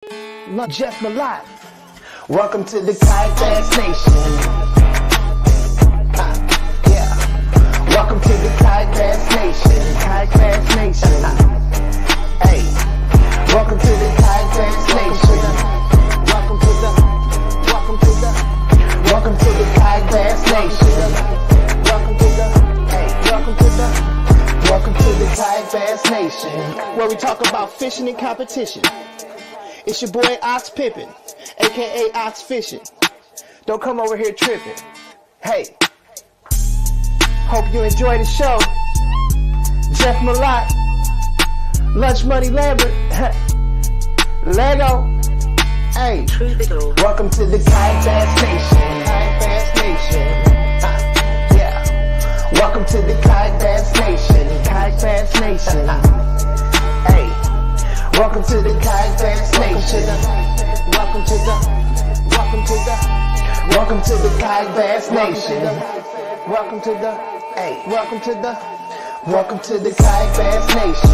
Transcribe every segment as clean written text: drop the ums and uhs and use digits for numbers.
Not just my life. Welcome to the Kayak Bass Nation. Yeah. Welcome to the Kayak Bass Nation. Kayak Bass Nation. Hey. Welcome to the Kayak Bass Nation. Welcome to the Kayak Bass Nation. Welcome to the Kayak Bass Nation, where we talk about fishing and competition. It's your boy Ox Pippin, aka Ox Fishing. Don't come over here tripping. Hey, hope you enjoy the show. Jeff Malott, Lunch Money Lambert, Lego. Hey, welcome to the Kayak Bass Nation. Kayak Bass Nation. Yeah. Welcome to the Kayak Bass Nation. Kayak Bass Nation. Hey. Welcome to the Kayak Bass Nation. Welcome to the Kayak Bass Nation. Welcome to the Kayak Bass Nation.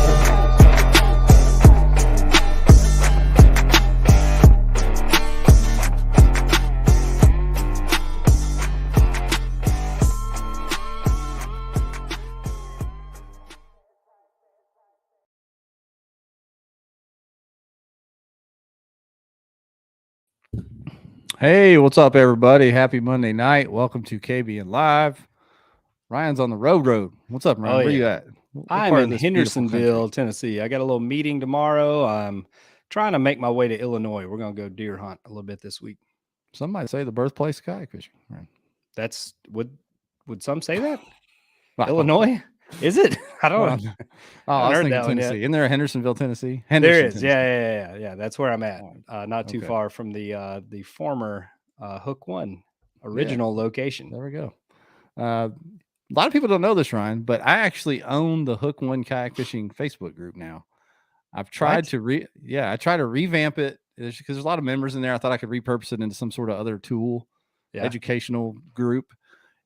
Hey, what's up, everybody? Happy Monday night. Welcome to KBN Live. Ryan's on the road. What's up, Ryan? Where you at? I'm in Hendersonville, Tennessee. I got a little meeting tomorrow. I'm trying to make my way to Illinois. We're going to go deer hunt a little bit this week. Some might say the birthplace of kayak fishing. Right. That's would some say that? Illinois? Is it? I don't know. I was thinking Tennessee. Isn't there a Hendersonville, Tennessee? There is. Yeah. That's where I'm at. Not too far from the former Hook One original location. There we go. A lot of people don't know this, Ryan, but I actually own the Hook One kayak fishing Facebook group now. I've tried to revamp it because there's a lot of members in there. I thought I could repurpose it into some sort of other tool, educational group.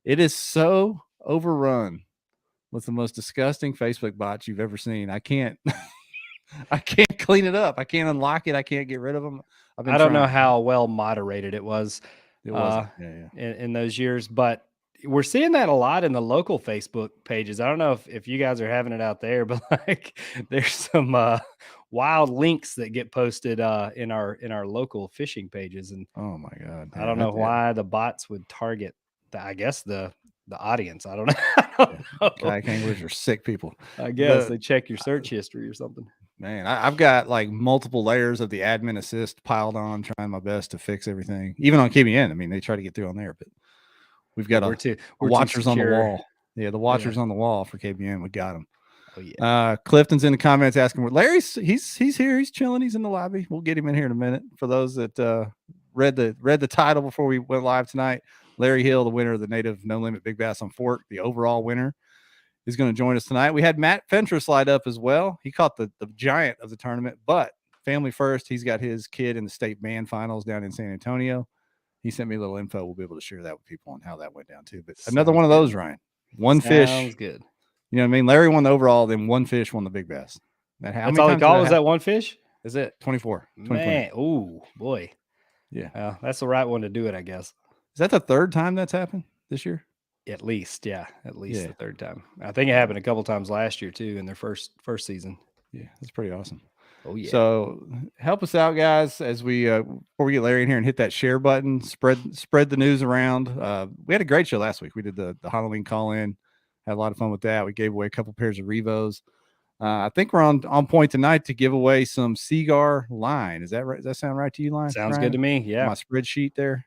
It is so overrun with the most disgusting Facebook bots you've ever seen. I can't clean it up. I can't unlock it. I can't get rid of them. I don't know how well moderated it was. It was in those years, but we're seeing that a lot in the local Facebook pages. I don't know if you guys are having it out there, but like there's some wild links that get posted in our local fishing pages. And oh my God, I don't know why the bots would target the audience. I don't know. Kayak anglers are sick people. I guess they check your search history or something. Man, I've got like multiple layers of the admin assist piled on, trying my best to fix everything. Even on KBN, I mean, they try to get through on there, but we've got we're watchers on the wall. Yeah, the watchers on the wall for KBN. We got them. Oh yeah. Clifton's in the comments asking where Larry's. He's here. He's chilling. He's in the lobby. We'll get him in here in a minute. For those that read the title before we went live tonight. Larry Hill, the winner of the Native No Limit Big Bass on Fork, the overall winner, is going to join us tonight. We had Matt Frentress light up as well. He caught the giant of the tournament, but family first. He's got his kid in the state band finals down in San Antonio. He sent me a little info. We'll be able to share that with people on how that went down too. But another one of those, Ryan. One fish. Sounds good. You know what I mean? Larry won the overall, then one fish won the Big Bass. That's all he called was that one fish? Is it 24? Man, oh boy. Yeah. That's the right one to do it, I guess. Is that the third time that's happened this year? At least the third time. I think it happened a couple times last year too in their first season. Yeah, that's pretty awesome. Oh yeah. So help us out, guys, as we before we get Larry in here and hit that share button, spread the news around. We had a great show last week. We did the Halloween call in, had a lot of fun with that. We gave away a couple pairs of Revos. I think we're on point tonight to give away some Seaguar line. Is that right? Does that sound right to you, line? Sounds good to me. Yeah. My spreadsheet there.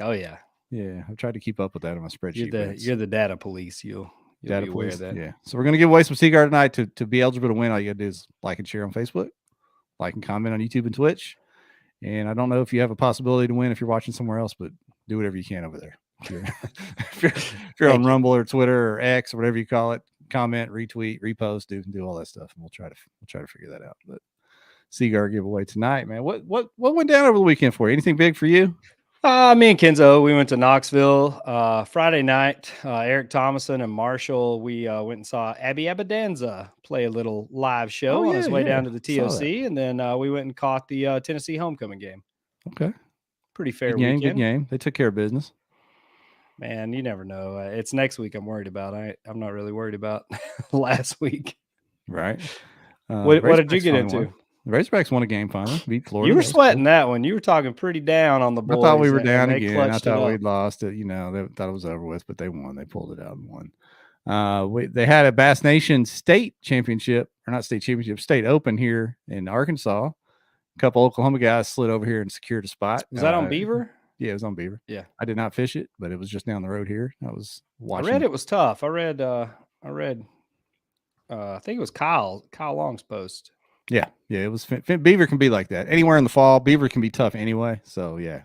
Oh yeah. Yeah, I've tried to keep up with that on my spreadsheet. You're the data police. You'll data be aware police. Of that. Yeah. So we're gonna give away some Seaguar tonight. To be eligible to win, all you gotta do is like and share on Facebook, like and comment on YouTube and Twitch. And I don't know if you have a possibility to win if you're watching somewhere else, but do whatever you can over there. If you're on Rumble or Twitter or X or whatever you call it, comment, retweet, repost, do all that stuff, and we'll try to figure that out. But Seaguar giveaway tonight, man. What went down over the weekend for you? Anything big for you? Me and Kenzo, we went to Knoxville Friday night. Eric Thomason and Marshall, we went and saw Abby Abadanza play a little live show Oh on yeah, his way yeah. down to the Saw that. TOC, and then we went and caught the Tennessee homecoming game. Okay. Pretty fair Good game. weekend. Good game. They took care of business. Man, you never know. It's next week I'm worried about. I'm not really worried about last week. Right. What did you get into? The Razorbacks won a game finally. Beat Florida. You were That was sweating cool. that one. You were talking pretty down on the boys. I thought we were and down they again. I clutched it thought up. we'd lost it. You know, they thought it was over with, but they won. They pulled it out and won. They had a Bass Nation state championship, or not state championship, state open here in Arkansas. A couple Oklahoma guys slid over here and secured a spot. Was that on Beaver? Yeah, it was on Beaver. Yeah. I did not fish it, but it was just down the road here. I was watching. I read it was tough. I read I think it was Kyle Long's post. Yeah, it was. Beaver can be like that. Anywhere in the fall, Beaver can be tough anyway. So yeah,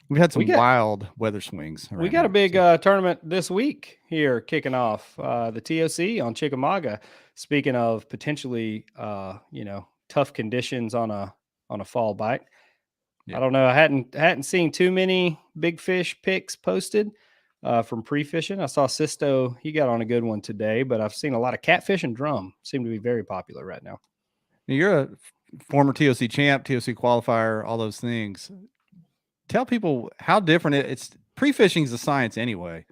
we've had some wild weather swings. We got a big tournament this week here kicking off. The TOC on Chickamauga. Speaking of potentially, tough conditions on a fall bite. Yeah. I don't know. I hadn't seen too many big fish pics posted from pre-fishing. I saw Sisto, he got on a good one today, but I've seen a lot of catfish and drum seem to be very popular right now. You're a former TOC champ, TOC qualifier, all those things. Tell people how different it's. Pre-fishing is a science anyway,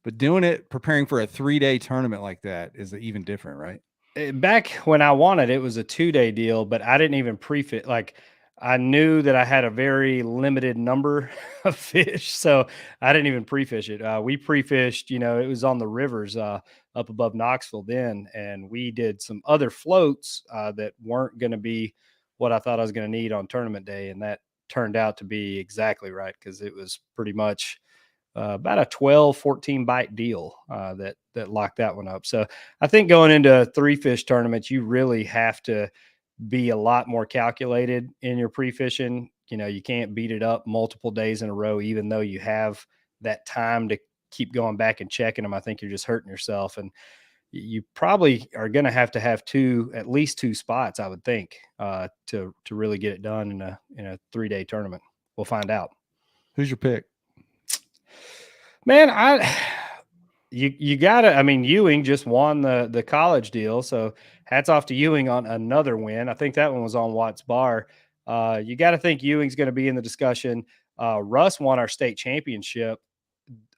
but doing it, preparing for a 3-day tournament like that is even different, right? Back when I wanted, it was a 2-day deal, but I didn't even pre-fish. Like, I knew that I had a very limited number of fish, so I didn't even pre-fish it. We pre-fished, it was on the rivers up above Knoxville then, and we did some other floats that weren't going to be what I thought I was going to need on tournament day, and that turned out to be exactly right because it was pretty much about a 12, 14 bite deal that locked that one up. So I think going into 3-fish tournaments, you really have to be a lot more calculated in your pre-fishing. You can't beat it up multiple days in a row, even though you have that time to keep going back and checking them. I think you're just hurting yourself. And you probably are going to have at least two spots, I would think, to really get it done in a 3-day tournament. We'll find out. Who's your pick? Man, you gotta, Ewing just won the college deal, so hats off to Ewing on another win. I think that one was on Watts Bar. You got to think Ewing's going to be in the discussion. Russ won our state championship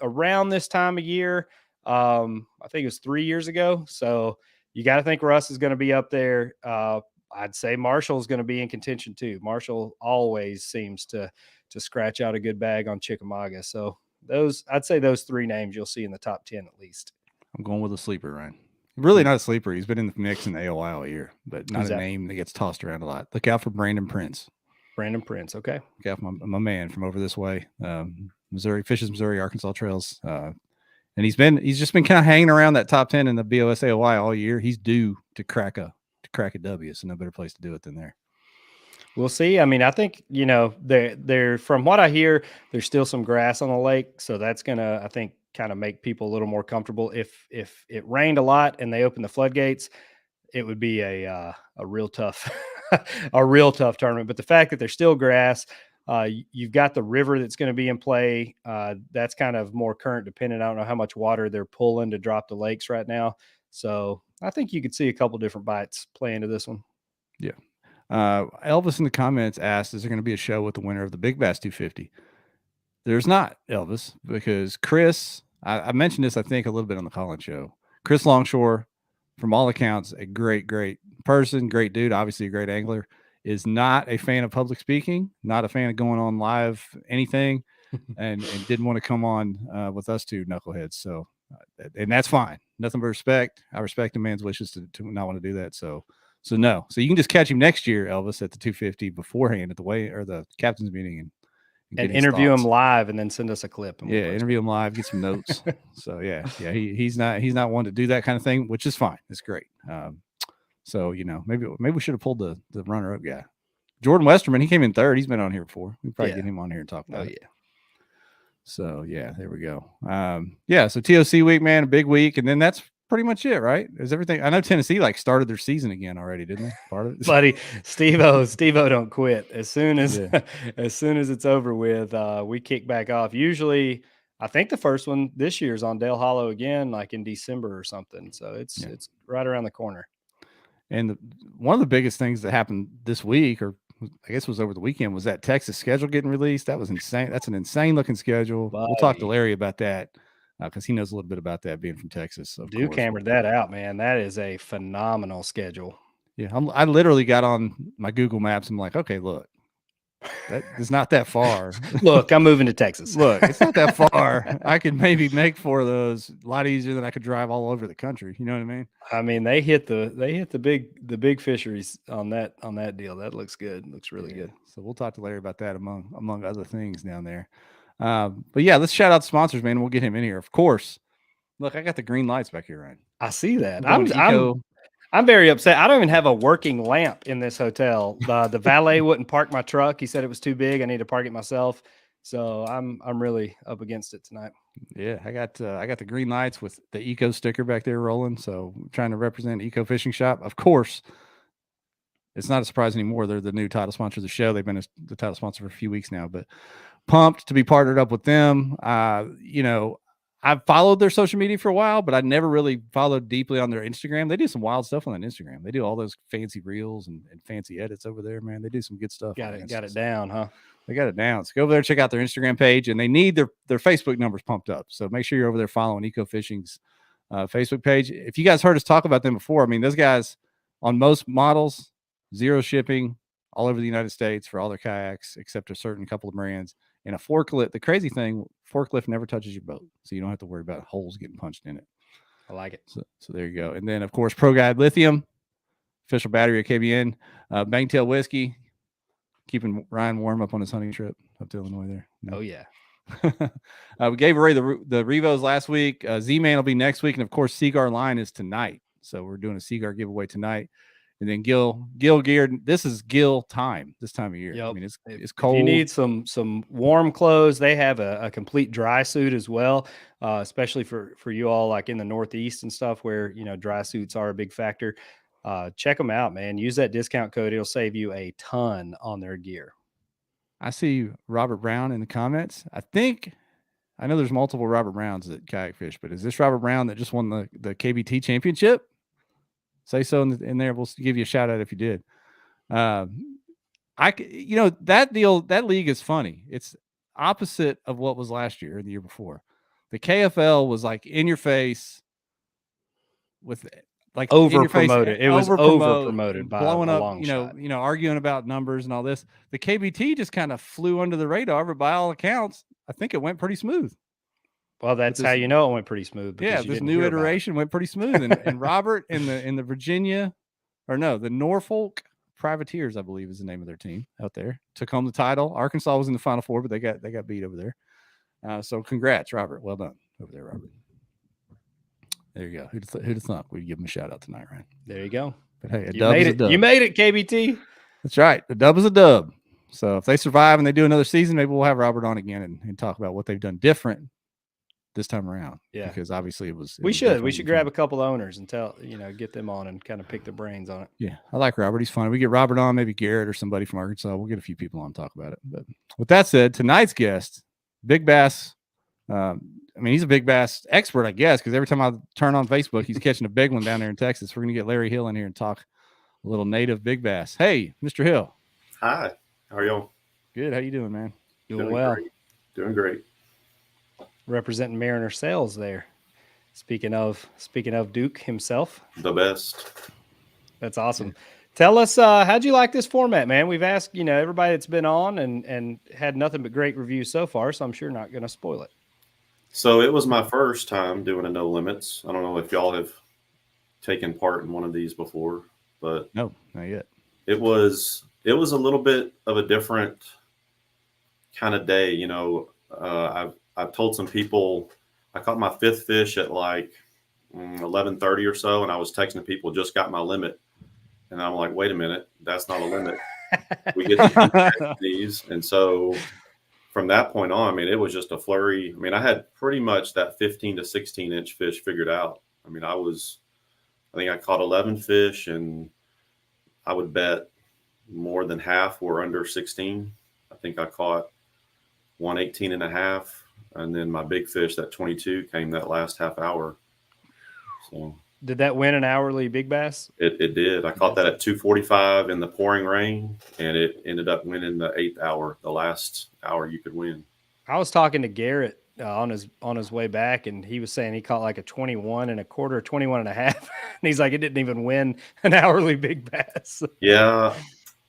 around this time of year. I think it was 3 years ago. So you got to think Russ is going to be up there. I'd say Marshall's going to be in contention too. Marshall always seems to scratch out a good bag on Chickamauga. So I'd say those 3 names you'll see in the top 10 at least. I'm going with a sleeper, Ryan. Really not a sleeper. He's been in the mix in the AOI all year, but not a name that gets tossed around a lot. Look out for Brandon Prince. Brandon Prince, okay. Look out for my man from over this way. Missouri, fishes Missouri, Arkansas trails. And he's just been kind of hanging around that top 10 in the BOS AOI all year. He's due to crack a W, so no better place to do it than there. We'll see. I think, they're from what I hear, there's still some grass on the lake. So that's going to, I think, kind of make people a little more comfortable. If it rained a lot and they opened the floodgates, it would be a real tough, a real tough tournament. But the fact that there's still grass, you've got the river that's going to be in play. That's kind of more current dependent. I don't know how much water they're pulling to drop the lakes right now. So I think you could see a couple different bites play into this one. Yeah. Elvis in the comments asked, is there going to be a show with the winner of the Big Bass 250? There's not, Elvis, because Chris, I mentioned this, I think, a little bit on the Collins show. Chris Longshore, from all accounts, a great person, great dude, obviously a great angler, is not a fan of public speaking, not a fan of going on live anything, and didn't want to come on with us two knuckleheads. So, and that's fine. Nothing but respect. I respect a man's wishes to not want to do that. So no. So you can just catch him next year, Elvis, at the 250 beforehand at the or the captain's meeting and interview him live and then send us a clip. And interview him live, get some notes. So yeah. He's not one to do that kind of thing, which is fine. It's great. So maybe we should have pulled the runner-up guy, Jordan Westerman. He came in third. He's been on here before. We probably get him on here and talk about it. Yeah. So yeah, there we go. So TOC week, man, a big week, and then that's pretty much it, right? Is everything? I know Tennessee like started their season again already, didn't they? Part of it, buddy. Steve-O don't quit. As soon as Yeah. as soon as it's over with, we kick back off. Usually, I think the first one this year is on Dale Hollow again, like in December or something. So it's right around the corner. And one of the biggest things that happened this week, or I guess it was over the weekend, was that Texas schedule getting released. That was insane. That's an insane looking schedule. We'll talk to Larry about that because he knows a little bit about that, being from Texas. Duke hammered that out, man. That is a phenomenal schedule. Yeah, I literally got on my Google Maps. I'm like, okay, look, that is not that far. Look, I'm moving to Texas. Look, it's not that far. I could maybe make 4 of those a lot easier than I could drive all over the country. You know what I mean? I mean, they hit the big fisheries on that deal. That looks good. Looks really good. So we'll talk to Larry about that among other things down there. But yeah, let's shout out the sponsors, man. And we'll get him in here, of course. Look, I got the green lights back here, Ryan. I see that. I'm I'm very upset. I don't even have a working lamp in this hotel. The valet wouldn't park my truck. He said it was too big. I need to park it myself. So I'm really up against it tonight. Yeah, I got the green lights with the Eco sticker back there rolling. So I'm trying to represent Eco Fishing Shop. Of course, it's not a surprise anymore. They're the new title sponsor of the show. They've been the title sponsor for a few weeks now, but pumped to be partnered up with them. You know, I've followed their social media for a while, but I never really followed deeply on their Instagram. They do some wild stuff on that Instagram. They do all those fancy reels and fancy edits over there, man. They do some good stuff. Got it down, huh? They got it down. So go over there, check out their Instagram page, and they need their Facebook numbers pumped up. So make sure you're over there following Eco Fishing's Facebook page. If you guys heard us talk about them before, I mean, those guys on most models, 0 shipping all over the United States for all their kayaks, except a certain couple of brands. And a forklift, the crazy thing, forklift never touches your boat. So you don't have to worry about holes getting punched in it. I like it. So there you go. And then, of course, Pro Guide Lithium, official battery of KBN, Bangtail Whiskey, keeping Ryan warm up on his hunting trip up to Illinois there. Oh, yeah. We gave away the Revos last week. Z-Man will be next week. And, of course, Seaguar line is tonight. So we're doing a Seaguar giveaway tonight. And then Gill gear. This is Gill time this time of year. Yep. I mean, it's cold. If you need some warm clothes, they have a complete dry suit as well, especially for you all like in the Northeast and stuff where, you know, dry suits are a big factor. Check them out, man. Use that discount code. It'll save you a ton on their gear. I see Robert Brown in the comments. I know there's multiple Robert Browns at Kayak Fish, but is this Robert Brown that just won the KBT championship? Say so in there. We'll give you a shout out if you did. That league is funny. It's opposite of what was last year and the year before. The KFL was like in your face with like over promoted. It was over promoted by blowing a up, long shot. arguing about numbers and all this. The KBT just kind of flew under the radar, but by all accounts, I think it went pretty smooth. Well, that's how you know it went pretty smooth. Yeah, this new iteration went pretty smooth. And Robert in the Virginia, the Norfolk Privateers, I believe is the name of their team out there, took home the title. Arkansas was in the Final Four, but they got beat over there. So congrats, Robert. Well done over there, Robert. There you go. Who'd have thought we'd give him a shout out tonight, right? There you go. But hey, You made it, KBT. That's right. A dub is a dub. So if they survive and they do another season, maybe we'll have Robert on again and talk about what they've done different this time around. Yeah, because obviously we should grab a couple owners and get them on and kind of pick their brains on it. Yeah, I like Robert. He's fun. We get Robert on, maybe Garrett or somebody from Arkansas. We'll get a few people on to talk about it. But with that said, tonight's guest, Big Bass. He's a big bass expert, I guess, because every time I turn on Facebook, he's catching a big one down there in Texas. We're gonna get Larry Hill in here and talk a little native big bass. Hey, Mr. Hill. Hi. How are y'all? Good. How you doing, man? Doing well. Great. Doing great. Representing Mariner Sales there. Speaking of Duke himself, the best. That's awesome. Tell us, how'd you like this format, man? We've asked, everybody that's been on and had nothing but great reviews so far, so I'm sure not going to spoil it. So it was my first time doing a no limits. I don't know if y'all have taken part in one of these before, but no, not yet. It was a little bit of a different kind of day. I've told some people I caught my 5th fish at like 11:30 or so, and I was texting people, just got my limit. And I'm like, wait a minute, that's not a limit. We get to these. And so from that point on, it was just a flurry. I had pretty much that 15 to 16 inch fish figured out. I mean, I think I caught 11 fish, and I would bet more than half were under 16. I think I caught 118 and a half. And then my big fish, that 22, came that last half hour. So Did that win an hourly big bass? it did. I caught that at 2:45 in the pouring rain, and it ended up winning the 8th hour, the last hour you could win. I was talking to Garrett on his way back, and he was saying he caught like a 21 and a quarter, 21 and a half. And he's like, it didn't even win an hourly big bass. Yeah.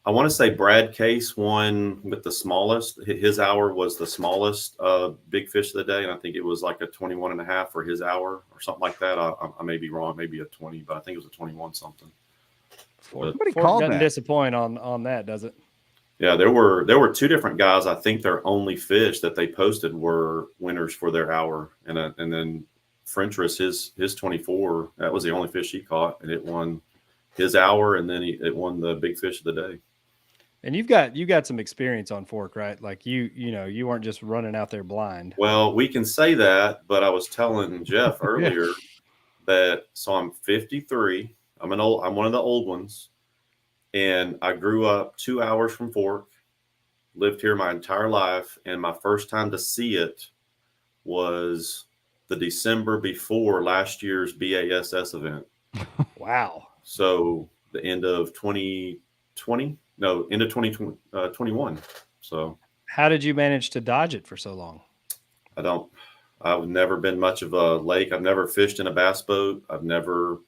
I want to say Brad Case won with the smallest. His hour was the smallest big fish of the day. And I think it was like a 21 and a half for his hour or something like that. I may be wrong, maybe a 20, but I think it was a 21 something. Somebody called doesn't disappoint on that, does it? Yeah, there were two different guys. I think their only fish that they posted were winners for their hour. And then Frentress, his 24, that was the only fish he caught, and it won his hour, and then it won the big fish of the day. And you got some experience on fork, right? Like you weren't just running out there blind. Well, we can say that, but I was telling Jeff earlier that so I'm 53. I'm one of the old ones, and I grew up 2 hours from fork, lived here my entire life, and my first time to see it was the December before last year's BASS event. Wow. So the end of 2020. No, into 2021. So how did you manage to dodge it for so long? I've never been much of a lake. I've never fished in a bass boat. I've never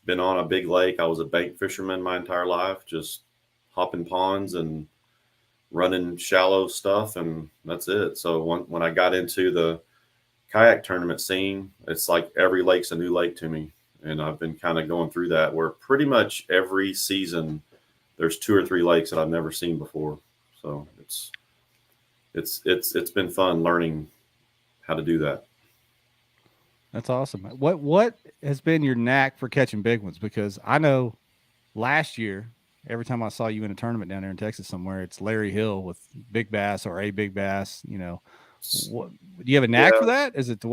been on a big lake. I was a bank fisherman my entire life, just hopping ponds and running shallow stuff, and that's it. So when I got into the kayak tournament scene, it's like every lake's a new lake to me. And I've been kind of going through that where pretty much every season there's 2 or 3 lakes that I've never seen before. So it's been fun learning how to do that. That's awesome. What has been your knack for catching big ones? Because I know last year, every time I saw you in a tournament down there in Texas somewhere, it's Larry Hill with big bass or a big bass. You know, do you have a knack for that? Is it the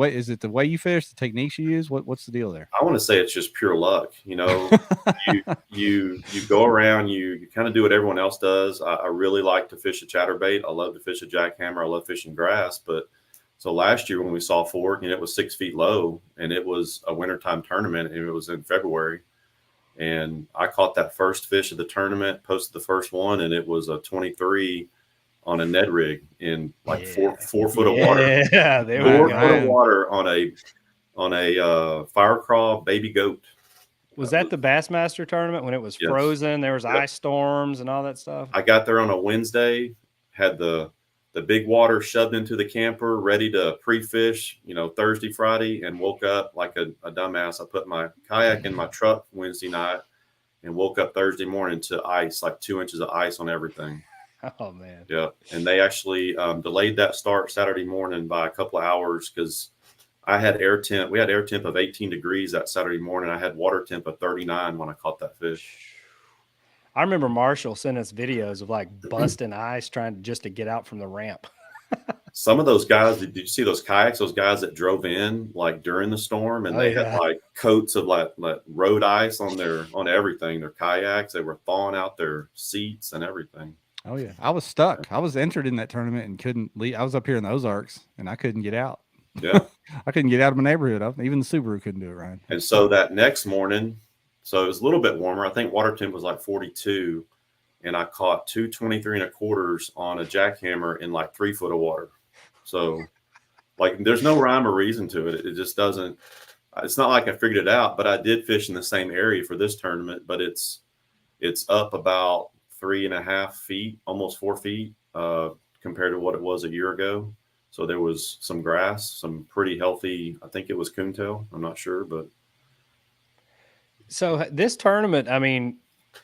way you fish, the techniques you use? What's the deal there? I want to say it's just pure luck. You know, you go around, you kind of do what everyone else does. I really like to fish a chatterbait. I love to fish a jackhammer. I love fishing grass. But so last year when we saw fork, and it was 6 feet low, and it was a wintertime tournament, and it was in February. And I caught that first fish of the tournament, posted the first one, and it was a 23 on a Ned rig in like 4 foot of water. Yeah, 4 foot of water on a fire crawl baby goat. Was that the Bassmaster tournament when it was frozen? There was ice storms and all that stuff. I got there on a Wednesday, had the big water shoved into the camper, ready to pre-fish, Thursday, Friday, and woke up like a dumbass. I put my kayak in my truck Wednesday night and woke up Thursday morning to ice, like 2 inches of ice on everything. Oh, man. Yeah. And they actually delayed that start Saturday morning by a couple of hours because I had air temp. We had air temp of 18 degrees that Saturday morning. I had water temp of 39 when I caught that fish. I remember Marshall sent us videos of like busting ice trying to get out from the ramp. Some of those guys, did you see those kayaks, those guys that drove in like during the storm, and they had like coats of like road ice on everything, their kayaks. They were thawing out their seats and everything. Oh yeah. I was stuck. I was entered in that tournament and couldn't leave. I was up here in the Ozarks and I couldn't get out. Yeah. I couldn't get out of my neighborhood. Even the Subaru couldn't do it, Ryan. And so that next morning, so it was a little bit warmer. I think water temp was like 42, and I caught 2 23 and a quarters on a jackhammer in like 3 foot of water. So like, there's no rhyme or reason to it. It just doesn't, it's not like I figured it out, but I did fish in the same area for this tournament, but it's up about 3.5 feet, almost 4 feet, compared to what it was a year ago. So there was some grass, some pretty healthy, I think it was coontail. I'm not sure, but. So this tournament, I mean,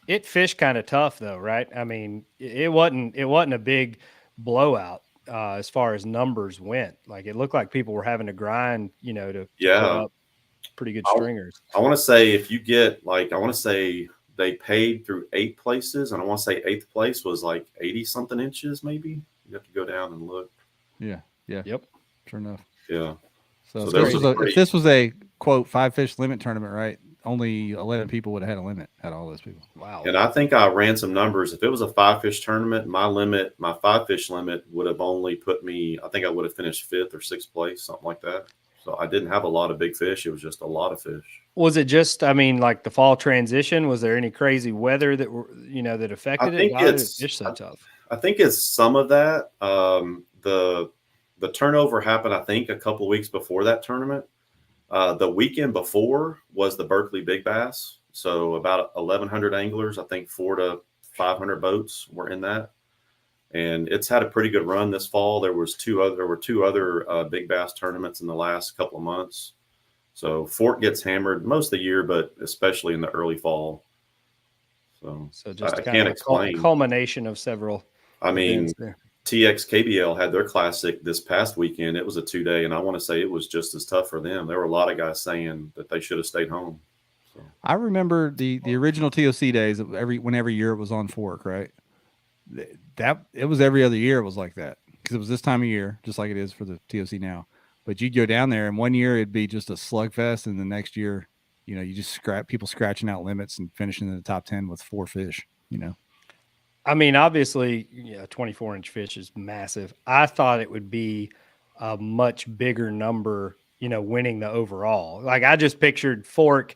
it fished kind of tough though, right? I mean, it wasn't a big blowout as far as numbers went. Like it looked like people were having to grind, to put up pretty good stringers. I want to say if you get they paid through 8 places, and I want to say 8th place was like 80 something inches, maybe. You have to go down and look. Yeah. Yep. Sure enough. Yeah. So, So if this was a quote 5-fish limit tournament, right? Only 11 people would have had a limit. Had all those people. Wow. And I think I ran some numbers. If it was a 5-fish tournament, my 5-fish limit would have only put me. I think I would have finished 5th or 6th place, something like that. So I didn't have a lot of big fish. It was just a lot of fish. Was it just, I mean, like the fall transition? Was there any crazy weather that that affected it? Why did it fish so tough? I think it's some of that. The turnover happened, I think, a couple of weeks before that tournament. The weekend before was the Berkeley Big Bass. So about 1,100 anglers, I think 400 to 500 boats were in that. And it's had a pretty good run this fall. There were two other big bass tournaments in the last couple of months. So Fort gets hammered most of the year, but especially in the early fall. So just I can't explain. A culmination of several. I mean, TX KBL had their classic this past weekend. It was a 2-day, and I want to say it was just as tough for them. There were a lot of guys saying that they should have stayed home. So. I remember the original TOC days. Every year it was on Fork, right? That it was every other year. It was like that because it was this time of year, just like it is for the TOC now. But you'd go down there, and one year it'd be just a slugfest, and the next year, you just people scratching out limits and finishing in the top 10 with 4 fish. I mean, obviously, 24-inch fish is massive. I thought it would be a much bigger number, winning the overall. Like I just pictured Fork,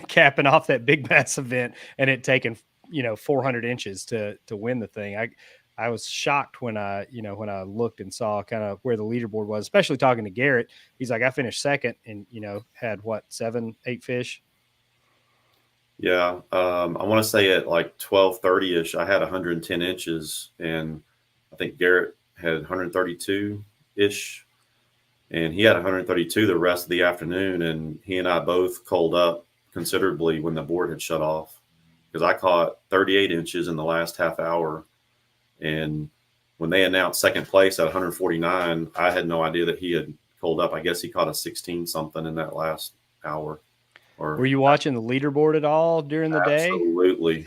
capping off that big bass event and it taking, 400 inches to win the thing. I was shocked when I looked and saw kind of where the leaderboard was, especially talking to Garrett. He's like, I finished second and, had 7, 8 fish. Yeah. I want to say at like 12:30-ish, I had 110 inches and I think Garrett had 132-ish and he had 132 the rest of the afternoon. And he and I both coaled up considerably when the board had shut off because I caught 38 inches in the last half hour. And when they announced second place at 149, I had no idea that he had coaled up. I guess he caught a 16 something in that last hour. Were you watching the leaderboard at all during the day? Absolutely.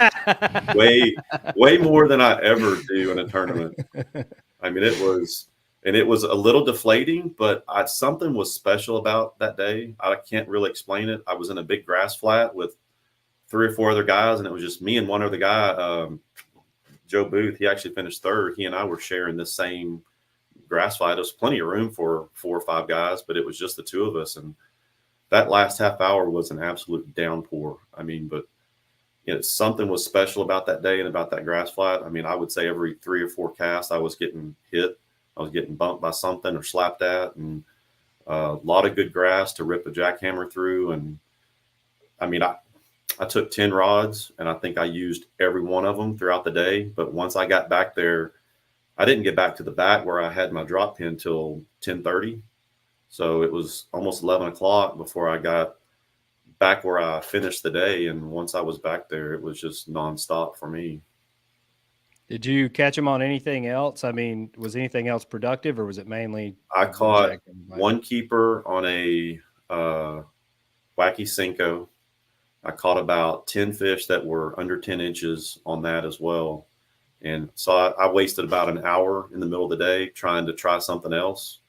way more than I ever do in a tournament. I mean, it was a little deflating, but something was special about that day. I can't really explain it. I was in a big grass flat with 3 or 4 other guys, and it was just me and one other guy, Joe Booth. He actually finished third. He and I were sharing this same grass flat. There was plenty of room for 4 or 5 guys, but it was just the 2 of us. And that last half hour was an absolute downpour. I mean, but something was special about that day and about that grass flat. I mean, I would say every 3 or 4 casts, I was getting hit. I was getting bumped by something or slapped at, and a lot of good grass to rip a jackhammer through. And I mean, I took 10 rods and I think I used every one of them throughout the day. But once I got back there, I didn't get back to the back where I had my drop pin till 10:30. So it was almost 11 o'clock before I got back where I finished the day. And once I was back there, it was just nonstop for me. Did you catch them on anything else? I mean, was anything else productive or was it mainly? I caught one keeper on a wacky Cinco. I caught about 10 fish that were under 10 inches on that as well. And so I wasted about an hour in the middle of the day trying to try something else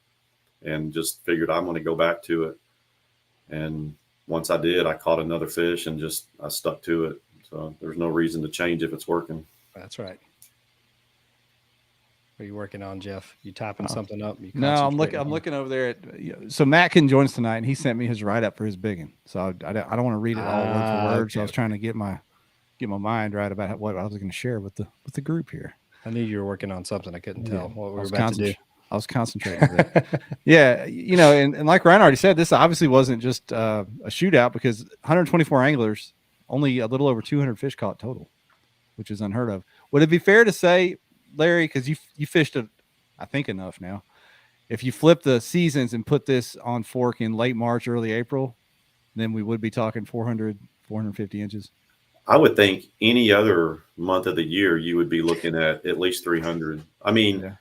and just figured I'm going to go back to it. And once I did, I caught another fish and I stuck to it. So there's no reason to change if it's working. That's right. What are you working on, Jeff? You typing something up? No, I'm looking over there at. So Matt can join us tonight, and he sent me his write up for his biggin. So I don't want to read it all word for word. Okay. So I was trying to get my mind right about what I was going to share with the group here. I knew you were working on something. I couldn't tell what we were about to do. I was concentrating. Yeah, and like Ryan already said, this obviously wasn't just a shootout because 124 anglers, only a little over 200 fish caught total, which is unheard of. Would it be fair to say, Larry, because you fished it, I think enough now, if you flip the seasons and put this on Fork in late March, early April, then we would be talking 400, 450 inches? I would think any other month of the year, you would be looking at least 300. I mean, yeah.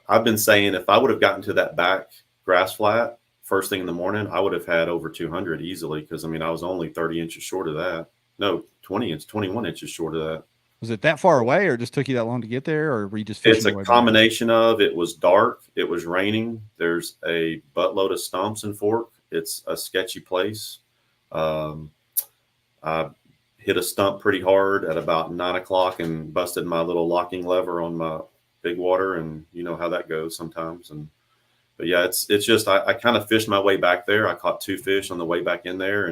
I've been saying if I would have gotten to that back grass flat first thing in the morning, I would have had over 200 easily because, I mean, I was only 30 inches short of that. No, 21 inches short of that. Was it that far away, or it just took you that long to get there, or were you just It's fishing a your way back? combination of, it was dark, it was raining. There's a buttload of stumps in Fork. It's a sketchy place. I hit a stump pretty hard at about 9 o'clock and busted my little locking lever on my big water, and you know how that goes sometimes. But yeah, it's just I kind of fished my way back there. I caught 2 fish on the way back in there,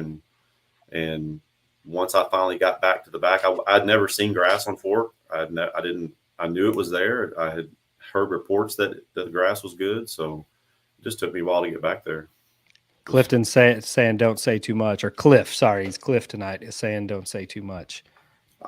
and once I finally got back to the back, I'd never seen grass on Fork. I knew it was there. I had heard reports that the grass was good, so it just took me a while to get back there. Clifton saying don't say too much, or Cliff, sorry, he's Cliff tonight, is saying don't say too much.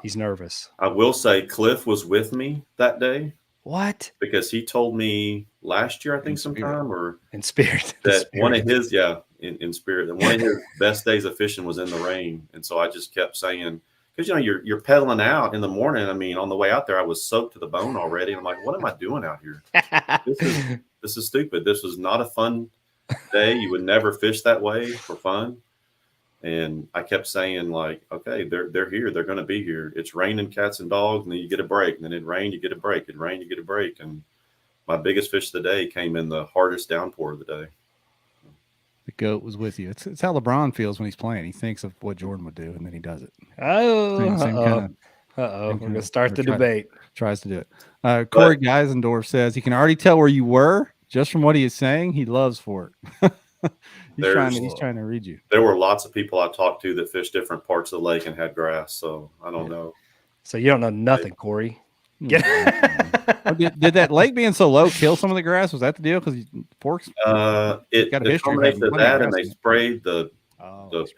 He's nervous. I will say Cliff was with me that day. What? Because he told me last year, I think sometime, or in spirit, that one of his, in spirit, that one of his best days of fishing was in the rain. And so I just kept saying, because you're pedaling out in the morning. I mean, on the way out there, I was soaked to the bone already. And I'm like, what am I doing out here? This is stupid. This was not a fun day. You would never fish that way for fun. And I kept saying, like, okay, they're here. They're going to be here. It's raining cats and dogs, and then you get a break. And then it rain, you get a break. It rain, you get a break. And my biggest fish of the day came in the hardest downpour of the day. The GOAT was with you. It's how LeBron feels when he's playing. He thinks of what Jordan would do, and then he does it. Oh, same we're going to start the debate. Tries to do it. Corey Geisendorf says he can already tell where you were just from what he is saying. He loves Fork. He's trying to read you. There were lots of people I talked to that fished different parts of the lake and had grass, so I don't know. So you don't know nothing, Corey. Did that lake being so low kill some of the grass? Was that the deal? Because Forks got a history of that, and they sprayed the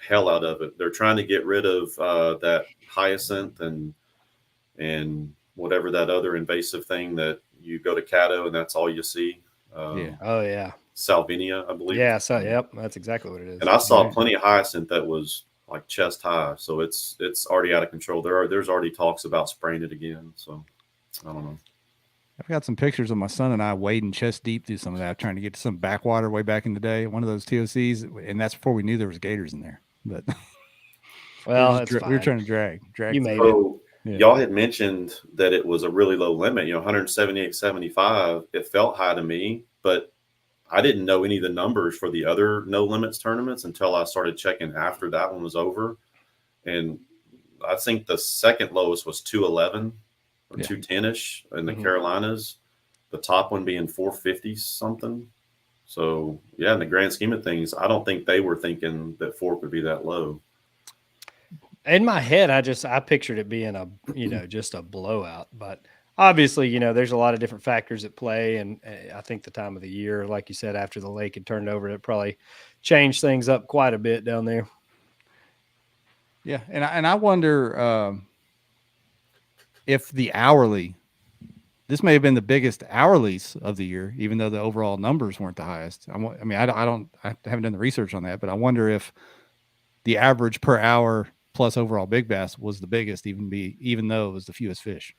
hell out of it. They're trying to get rid of that hyacinth and whatever that other invasive thing that you go to Caddo and that's all you see. Oh yeah. Salvinia, I believe. Yeah, so yep, that's exactly what it is. And I saw plenty of hyacinth that was like chest high, so it's already out of control. There's already talks about spraying it again, so I don't know. I've got some pictures of my son and I wading chest deep through some of that, trying to get to some backwater way back in the day, one of those TOCs, and that's before we knew there was gators in there. But well, we were trying to drag. You made it. Yeah. Y'all had mentioned that it was a really low limit, 178.75. It felt high to me, but I didn't know any of the numbers for the other no limits tournaments until I started checking after that one was over. And I think the second lowest was 211 or 210-ish in the Carolinas, the top one being 450 something. So yeah, in the grand scheme of things, I don't think they were thinking that Fork would be that low. In my head, I pictured it being just a blowout, but obviously, there's a lot of different factors at play. And I think the time of the year, like you said, after the lake had turned over, it probably changed things up quite a bit down there. Yeah. And I wonder if the hourly, this may have been the biggest hourlies of the year, even though the overall numbers weren't the highest. I haven't done the research on that, but I wonder if the average per hour plus overall big bass was the biggest, even though it was the fewest fish.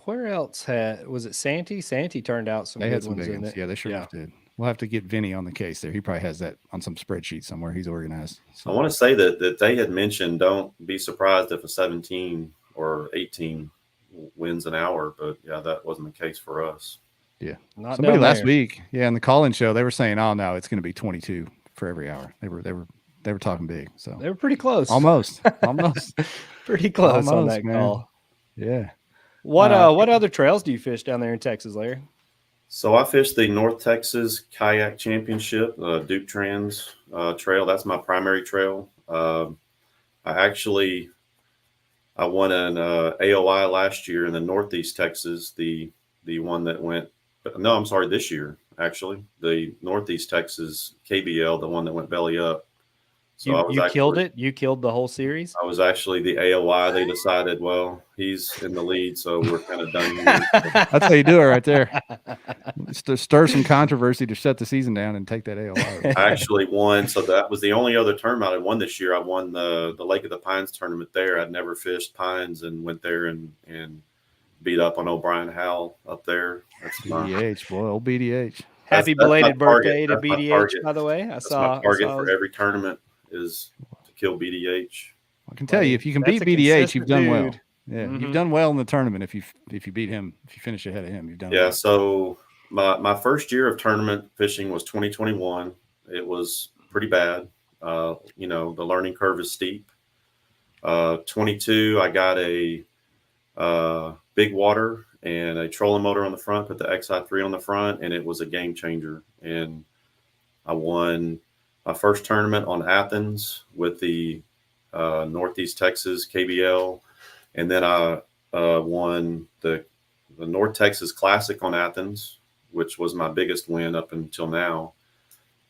Where else was it Santee? Santee turned out some good ones in it. Yeah, they sure did. We'll have to get Vinny on the case there. He probably has that on some spreadsheet somewhere. He's organized. So. I want to say that they had mentioned, don't be surprised if a 17 or 18 wins an hour, but yeah, that wasn't the case for us. Yeah. Somebody last week, in the call-in show, they were saying, oh no, it's going to be 22 for every hour. They were talking big. So they were pretty close. Almost. Pretty close on that call. Yeah. What other trails do you fish down there in Texas, Larry? So I fished the North Texas Kayak Championship, Duke Trans trail. That's my primary trail. I won an AOI last year in the Northeast Texas, the one that went. No, I'm sorry, this year actually, the Northeast Texas KBL, the one that went belly up. So you killed it. You killed the whole series. I was actually the AOI. They decided, well, he's in the lead, so we're kind of done here. That's how you do it right there. Stir some controversy to shut the season down and take that AOI. I actually won. So that was the only other tournament I won this year. I won the Lake of the Pines tournament there. I'd never fished Pines and went there and beat up on O'Brien Howell up there. That's BDH, boy, old BDH. Happy belated birthday to BDH, by the way. That's my target for every tournament is to kill BDH. I can tell you, if you can beat BDH, you've done well. Yeah, Mhm. you've done well in the tournament if you beat him, if you finish ahead of him, you've done Yeah. well. So my first year of tournament fishing was 2021. It was pretty bad. You know, the learning curve is steep. 22, I got a big water and a trolling motor on the front, put the XI3 on the front, and it was a game changer. And I won my first tournament on Athens with the Northeast Texas KBL, and then I won the North Texas Classic on Athens, which was my biggest win up until now.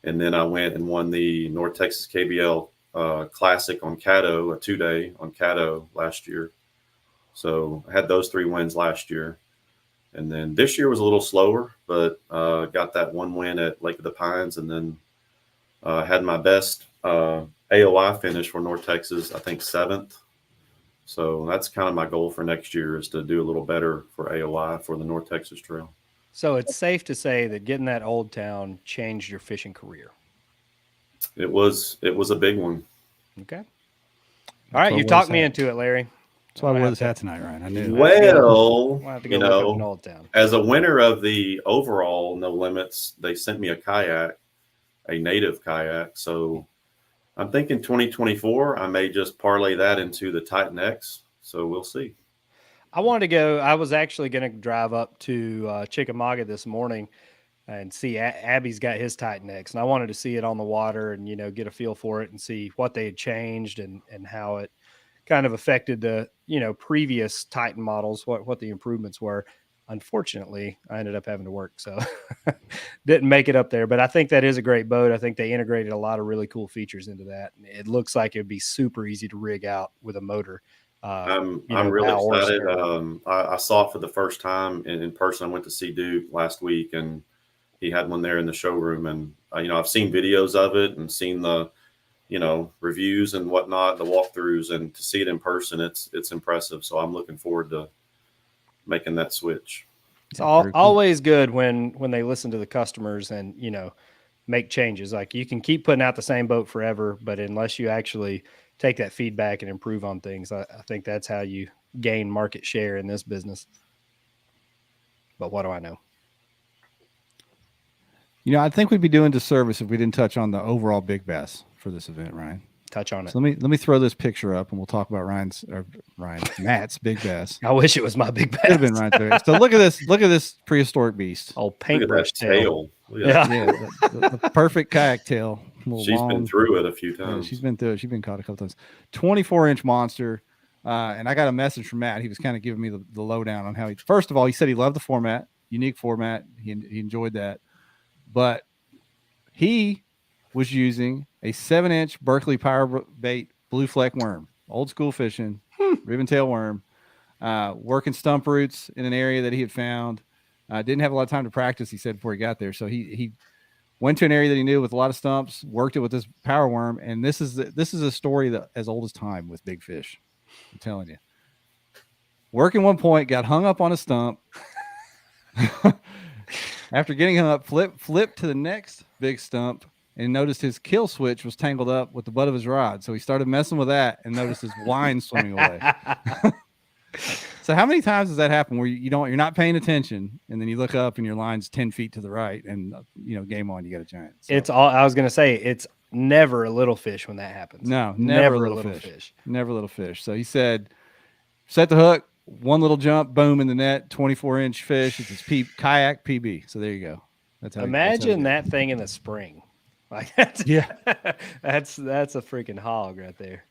And then I went and won the North Texas KBL Classic on Caddo, a 2-day on Caddo last year. So I had those 3 wins last year. And then this year was a little slower, but got that 1 win at Lake of the Pines, and then had my best AOI finish for North Texas, I think 7th. So that's kind of my goal for next year, is to do a little better for AOI for the North Texas Trail. So it's safe to say that getting that Old Town changed your fishing career. It was a big one. Okay. All right, you talked me into it, Larry. That's why I wore this hat tonight, Ryan. I knew. Well, We'll have to you go look up an know, Old Town. as a winner of the overall No Limits, they sent me a kayak, a native kayak. So I'm thinking 2024, I may just parlay that into the Titan X. So we'll see. I wanted to go. I was actually going to drive up to Chickamauga this morning and see Abby's got his Titan X, and I wanted to see it on the water and, you know, get a feel for it and see what they had changed and how it kind of affected the, you know, previous Titan models, what the improvements were. Unfortunately, I ended up having to work, so didn't make it up there. But I think that is a great boat. I think they integrated a lot of really cool features into that. It looks like it would be super easy to rig out with a motor. I'm really excited. I saw it for the first time in person. I went to see Duke last week, and he had one there in the showroom. And you know, I've seen videos of it and seen the, you know, reviews and whatnot, the walkthroughs, and to see it in person, it's impressive. So I'm looking forward to making that switch. It's always good when they listen to the customers and, you know, make changes. Like, you can keep putting out the same boat forever, but unless you actually take that feedback and improve on things, I think that's how you gain market share in this business. But what do I know? You know, I think we'd be doing disservice if we didn't touch on the overall big bass for this event, Ryan. Touch on it. So let me throw this picture up, and we'll talk about Matt's big bass. I wish it was my big bass. Could have been right there. So look at this prehutoric beast. Oh, paintbrush tail. Yeah, the perfect kayak tail. She's been through it a few times. Yeah, she's been through it. She's been caught a couple times. 24-inch monster. And I got a message from Matt. He was kind of giving me the lowdown on how he. First of all, he said he loved the format, unique format. He enjoyed that, but he was using a 7-inch Berkeley power bait blue fleck worm, old school fishing, ribbon tail worm, working stump roots in an area that he had found. Didn't have a lot of time to practice, he said, before he got there. So he went to an area that he knew with a lot of stumps, worked it with this power worm, and this is a story that as old as time with big fish. I'm telling you. Working one point, got hung up on a stump. After getting hung up, flipped to the next big stump and noticed his kill switch was tangled up with the butt of his rod. So he started messing with that and noticed his line swimming away. So how many times does that happen where you're not paying attention, and then you look up and your line's 10 feet to the right, and you know, game on, you got a giant. So, It's all I was going to say. It's never a little fish when that happens. No, never a little fish. Never a little fish. So he said, set the hook, one little jump, boom, in the net, 24-inch fish. It's his kayak PB. So there you go. That's how. Imagine that thing in the spring. Like, that's a freaking hog right there.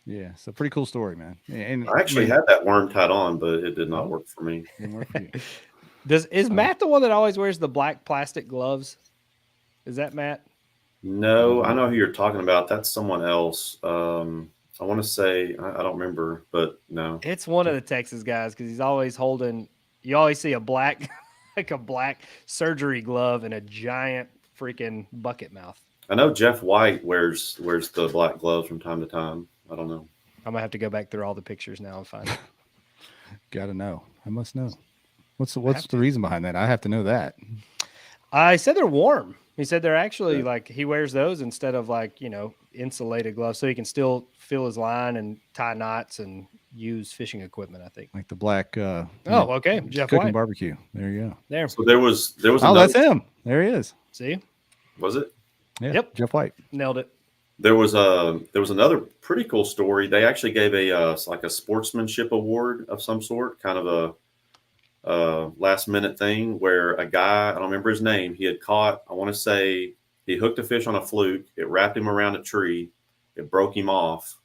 Yeah, so pretty cool story, man. And I actually had that worm tied on, but it did not work for me. Didn't work for you. Is Matt the one that always wears the black plastic gloves? Is that Matt? No, I know who you're talking about. That's someone else. I want to say I don't remember, but no. It's one of the Texas guys, because he's always holding. You always see a black, like a black surgery glove and a giant freaking bucket mouth. I know Jeff White wears the black gloves from time to time. I don't know. I'm gonna have to go back through all the pictures now and find it. Got to know. I must know. What's the reason behind that? I have to know that. I said they're warm. He said they're actually like, he wears those instead of, like, you know, insulated gloves, so he can still feel his line and tie knots and used fishing equipment, I think. Like the black. Oh, okay. Jeff cooking White. barbecue. There you go. There. So there was Oh, another, that's him. There he is. See? was it? Yeah. Yep. Jeff White. Nailed it. There was another pretty cool story. They actually gave like a sportsmanship award of some sort, kind of a last minute thing where a guy, I don't remember his name, he had caught, I want to say he hooked a fish on a fluke. It wrapped him around a tree. It broke him off.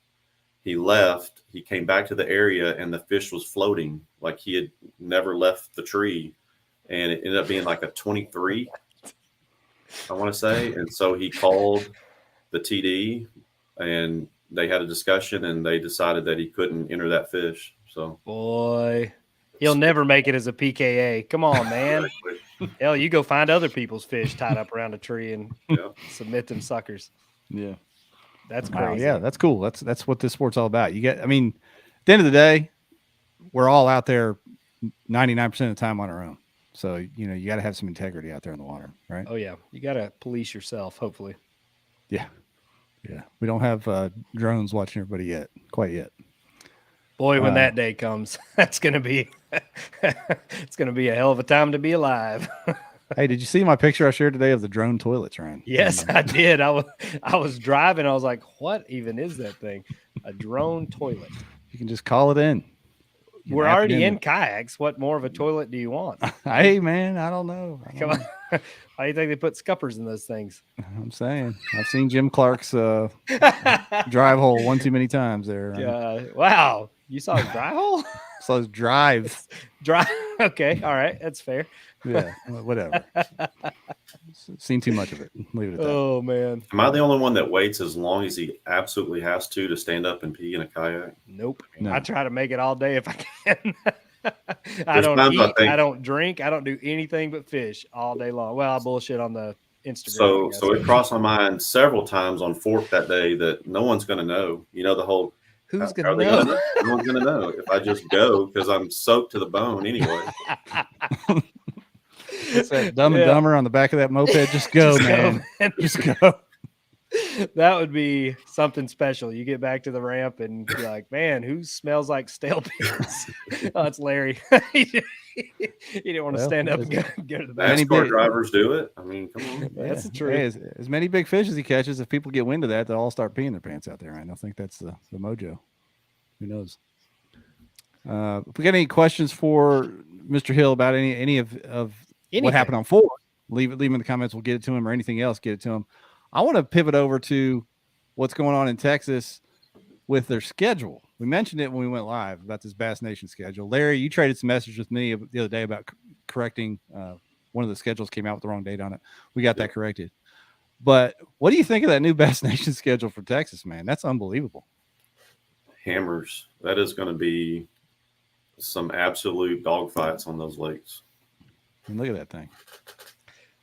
He left. He came back to the area and the fish was floating like he had never left the tree. And it ended up being like a 23, I want to say. And so he called the TD and they had a discussion and they decided that he couldn't enter that fish. So, boy, he'll never make it as a PKA. Come on, man. Hell, you go find other people's fish tied up around a tree and submit them suckers. Yeah. That's Wow, crazy. yeah, that's cool. That's what this sport's all about. I mean, at the end of the day, we're all out there 99% of the time on our own. So, you got to have some integrity out there in the water, right? Oh, yeah. You got to police yourself, hopefully. Yeah. Yeah. We don't have drones watching everybody quite yet. Boy, when that day comes, that's going to be it's going to be a hell of a time to be alive. Hey, did you see my picture I shared today of the drone toilets, Ryan? Yes, I did. I was driving. I was like, what even is that thing? A drone toilet. You can just call it in. We're already in kayaks. What more of a toilet do you want? Hey, man, I don't know. Come on. Why do you think they put scuppers in those things? I'm saying. I've seen Jim Clark's drive hole one too many times there. Wow. You saw his dry hole? Saw his drive. Dry. Okay. All right. That's fair. Yeah. Whatever. Seen too much of it. Leave it at that. Oh, man. am I the only one that waits as long as he absolutely has to stand up and pee in a kayak? Nope. No. I try to make it all day if I can. I There's don't times eat. I think- I don't drink. I don't do anything but fish all day long. Well, I bullshit on the Instagram. So it crossed my mind several times on Fork that day that no one's going to know. The whole Who's how going are they to know? gonna no one's going to know if I just go because I'm soaked to the bone anyway. It's that Dumb and Dumber on the back of that moped. Just go, Just go, man. man. Just go. That would be something special. You get back to the ramp and you're like, man, who smells like stale peas? Oh, it's Larry. He didn't want to stand up and go to the back. NASCAR drivers do it. I mean, come on. That's the truth. Hey, as many big fish as he catches, if people get wind of that, they'll all start peeing their pants out there. Right? I think that's the mojo. Who knows? If we got any questions for Mr. Hill about any of what happened on 4, leave it in the comments. We'll get it to him, or anything else, get it to him. I want to pivot over to what's going on in Texas with their schedule. We mentioned it when we went live about this Bass Nation schedule. Larry, you traded some messages with me the other day about correcting one of the schedules came out with the wrong date on it. We got that corrected. But what do you think of that new Bass Nation schedule for Texas, man? That's unbelievable. Hammers. That is going to be some absolute dogfights on those lakes. I mean, look at that thing.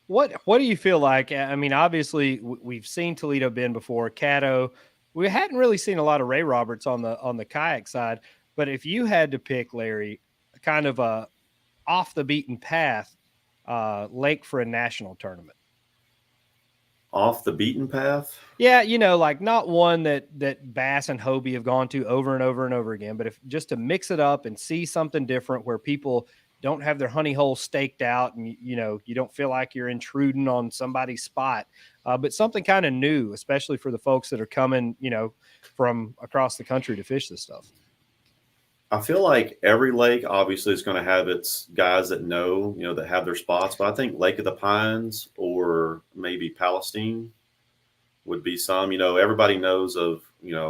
What do you feel like? I mean, obviously we've seen Toledo Bend before, Caddo. We hadn't really seen a lot of Ray Roberts on the kayak side, but if you had to pick, Larry, kind of a off the beaten path lake for a national tournament. Off the beaten path? Yeah, like not one that Bass and Hobie have gone to over and over and over again, but if just to mix it up and see something different where people don't have their honey hole staked out and you don't feel like you're intruding on somebody's spot, but something kind of new, especially for the folks that are coming from across the country to fish this stuff. I feel like every lake obviously is going to have its guys that know that have their spots, but I think Lake of the Pines or maybe Palestine would be some. Everybody knows of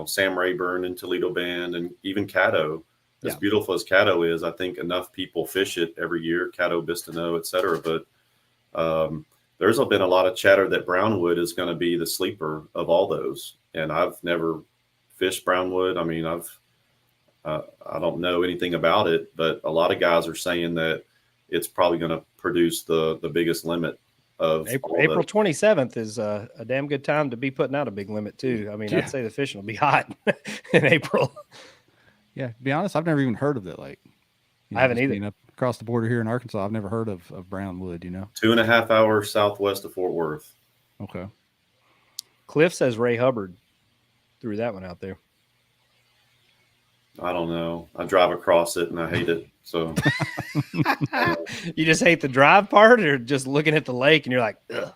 Sam Rayburn and Toledo Bend and even Caddo. As beautiful as Caddo is, I think enough people fish it every year, Caddo, Bistineau, et cetera. But there's been a lot of chatter that Brownwood is going to be the sleeper of all those. And I've never fished Brownwood. I mean, I don't know anything about it, but a lot of guys are saying that it's probably going to produce the biggest limit of April 27th is a damn good time to be putting out a big limit too. I mean, I'd say the fishing will be hot in April. Yeah, to be honest, I've never even heard of that lake. I haven't either. Up across the border here in Arkansas, I've never heard of Brownwood, 2.5 hours southwest of Fort Worth. Okay. Cliff says Ray Hubbard threw that one out there. I don't know. I drive across it and I hate it. So You just hate the drive part, or just looking at the lake and you're like, ugh.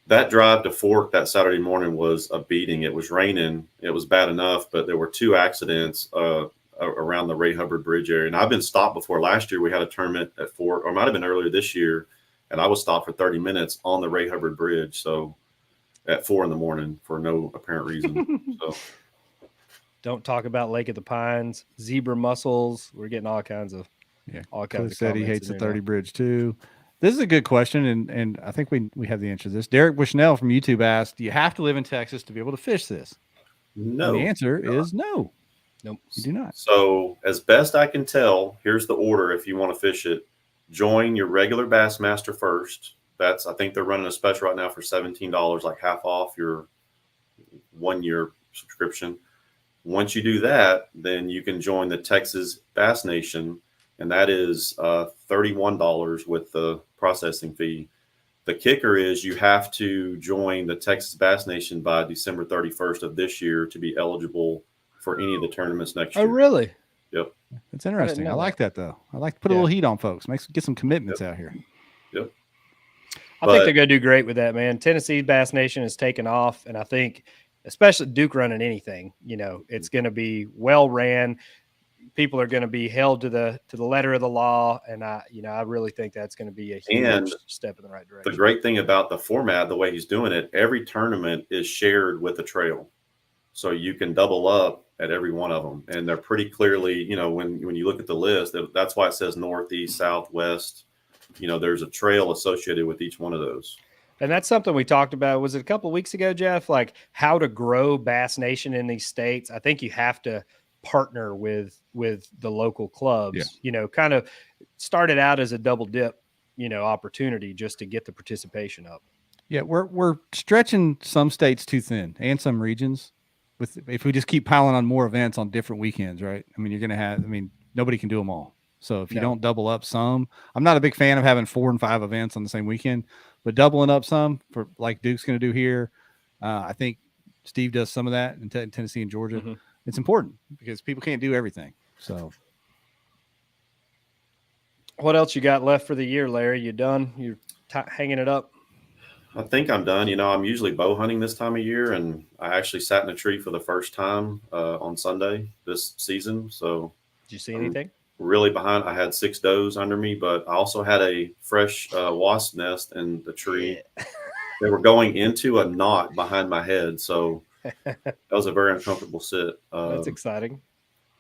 that drive to Fork that Saturday morning was a beating. It was raining. It was bad enough, but there were 2 accidents around the Ray Hubbard Bridge area. And I've been stopped before. Last year we had a tournament at Fork, or it might have been earlier this year, and I was stopped for 30 minutes on the Ray Hubbard Bridge. So at 4 a.m. for no apparent reason. So Don't talk about Lake of the Pines, zebra mussels. We're getting all kinds of Cliff said he hates the 30 bridge too. This is a good question, and I think we have the answer to this. Derek Bushnell from YouTube asked, do you have to live in Texas to be able to fish this? no. And the answer is no. Nope. You do not. So as best I can tell, here's the order if you want to fish it. Join your regular Bassmaster first. I think they're running a special right now for $17, like half off your 1-year subscription. Once you do that, then you can join the Texas Bass Nation, and that is $31 with the processing fee. The kicker is you have to join the Texas Bass Nation by December 31st of this year to be eligible for any of the tournaments next year. Oh, really? Yep. That's interesting. I know like that though. I like to put a little heat on folks. Get some commitments out here. Yep. I think they're going to do great with that, man. Tennessee Bass Nation has taken off, and I think, especially Duke running anything, it's going to be well ran. People are going to be held to the letter of the law, and I really think that's going to be a huge step in the right direction. The great thing about the format, the way he's doing it, every tournament is shared with the trail, so you can double up at every one of them, and they're pretty clearly, when you look at the list, that's why it says northeast, southwest. There's a trail associated with each one of those. And that's something we talked about. Was it a couple of weeks ago, Jeff? Like how to grow Bass Nation in these states. I think you have to partner with the local clubs. Kind of started out as a double dip, opportunity just to get the participation up. Yeah, we're stretching some states too thin and some regions. If we just keep piling on more events on different weekends, right? I mean, you're gonna have. I mean, nobody can do them all. So if you don't double up some, I'm not a big fan of having 4 and 5 events on the same weekend, but doubling up some for like Duke's going to do here. I think Steve does some of that in Tennessee and Georgia. Mm-hmm. It's important because people can't do everything. So what else you got left for the year, Larry? You done? You're hanging it up? I think I'm done. I'm usually bow hunting this time of year, and I actually sat in a tree for the first time on Sunday this season. So did you see anything? Really behind. I had 6 does under me, but I also had a fresh wasp nest in the tree. Yeah. They were going into a knot behind my head, so that was a very uncomfortable sit. That's exciting.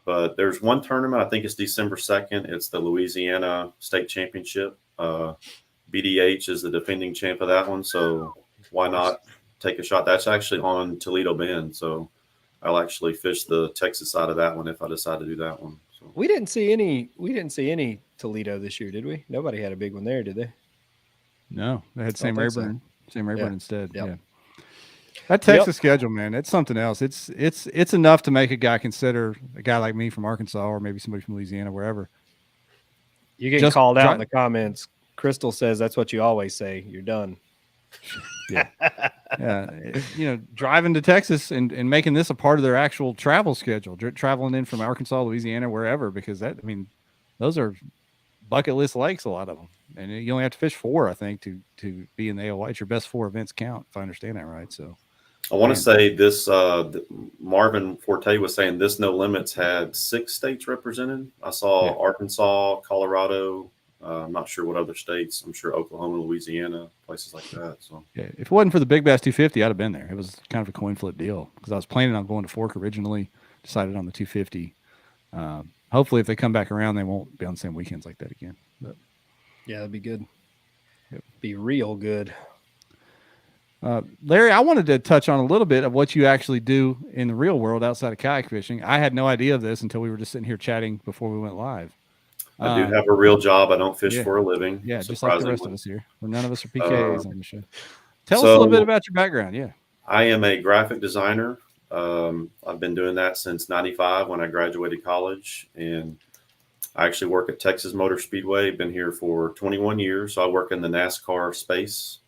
But there's one tournament, I think it's December 2nd. It's the Louisiana State Championship. BDH is the defending champ of that one, so why not take a shot? That's actually on Toledo Bend, so I'll actually fish the Texas side of that one if I decide to do that one. We didn't see any Toledo this year, did we? Nobody had a big one there, did they? No, they had Sam Rayburn instead. Yep. Yeah. That Texas schedule, man, it's something else. It's enough to make a guy consider a guy like me from Arkansas or maybe somebody from Louisiana, wherever. You get called out in the comments. Crystal says that's what you always say. You're done. Yeah. Yeah. Driving to Texas and making this a part of their actual travel schedule, traveling in from Arkansas, Louisiana, wherever, because those are bucket list lakes, a lot of them. And you only have to fish 4, I think, to be in the AOY. It's your best 4 events count, if I understand that right. So I want to say this, Marvin Forte was saying this No Limits had 6 states represented. I saw Arkansas, Colorado, I'm not sure what other states. I'm sure Oklahoma, Louisiana, places like that. So yeah, if it wasn't for the Big Bass 250, I'd have been there. It was kind of a coin flip deal because I was planning on going to Fork originally. Decided on the 250. Hopefully, if they come back around, they won't be on the same weekends like that again. But yeah, that'd be good. Be real good. Larry, I wanted to touch on a little bit of what you actually do in the real world outside of kayak fishing. I had no idea of this until we were just sitting here chatting before we went live. I do have a real job. I don't fish for a living. Yeah, just like the rest of us here. Well, none of us are PKAs on the show. Tell us a little bit about your background. Yeah. I am a graphic designer. I've been doing that since 95 when I graduated college. And I actually work at Texas Motor Speedway. Been here for 21 years. So I work in the NASCAR space.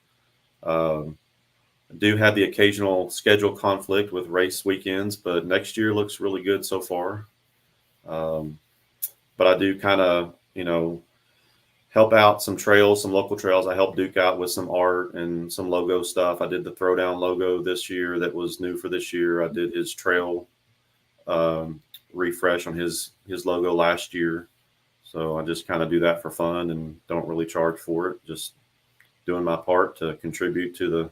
I do have the occasional schedule conflict with race weekends, but next year looks really good so far. But I do kind of, help out some trails, some local trails. I helped Duke out with some art and some logo stuff. I did the Throwdown logo this year that was new for this year. I did his trail refresh on his logo last year. So I just kind of do that for fun and don't really charge for it. Just doing my part to contribute to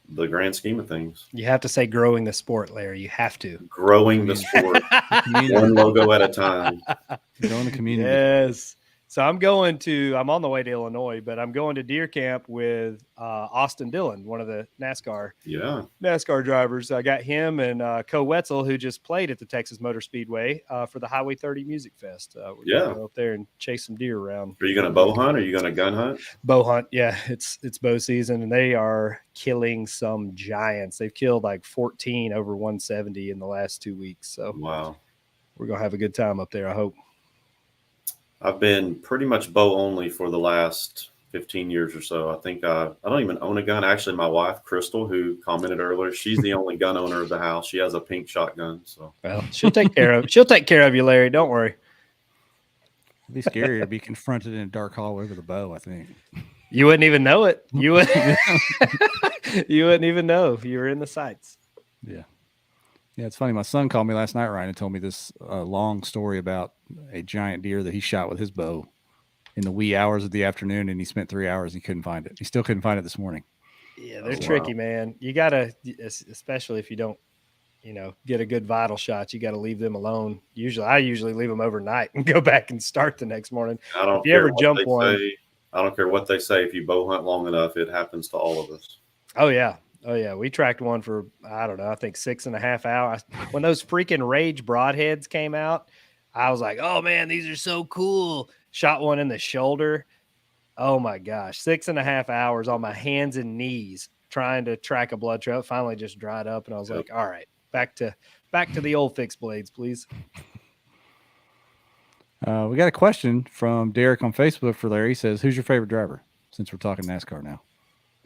the grand scheme of things. You have to say growing the sport, Larry. You have to. Growing the sport, one logo at a time. Growing the community. Yes. So I'm on the way to Illinois, but I'm going to deer camp with Austin Dillon, one of the NASCAR drivers. I got him and Co Wetzel, who just played at the Texas Motor Speedway for the Highway 30 Music Fest. We're going to go up there and chase some deer around. Are you going to bow hunt? Or are you going to gun hunt? Bow hunt, yeah. It's bow season, and they are killing some giants. They've killed like 14 over 170 in the last 2 weeks. So wow, we're going to have a good time up there, I hope. I've been pretty much bow only for the last 15 years or so. I think I don't even own a gun. Actually, my wife, Crystal, who commented earlier, she's the only gun owner of the house. She has a pink shotgun. So well, she'll take care of you, Larry. Don't worry. It'd be scary to be confronted in a dark hallway with a bow, I think. You wouldn't even know it. You wouldn't even know you were in the sights. Yeah. Yeah, it's funny. My son called me last night, Ryan, and told me this long story about a giant deer that he shot with his bow in the wee hours of the afternoon, and he spent 3 hours and he couldn't find it. He still couldn't find it this morning. Yeah, they're tricky, man. You got to, especially if you don't, get a good vital shot, you got to leave them alone. I usually leave them overnight and go back and start the next morning. I don't care what they say. If you bow hunt long enough, it happens to all of us. Oh, yeah. Oh, yeah. We tracked one for, I don't know, I think 6.5 hours. When those freaking Rage broadheads came out, I was like, oh, man, these are so cool. Shot one in the shoulder. Oh, my gosh. 6.5 hours on my hands and knees trying to track a blood trail. It finally just dried up, and I was like, all right, back to the old fixed blades, please. We got a question from Derek on Facebook for Larry. He says, who's your favorite driver, since we're talking NASCAR now?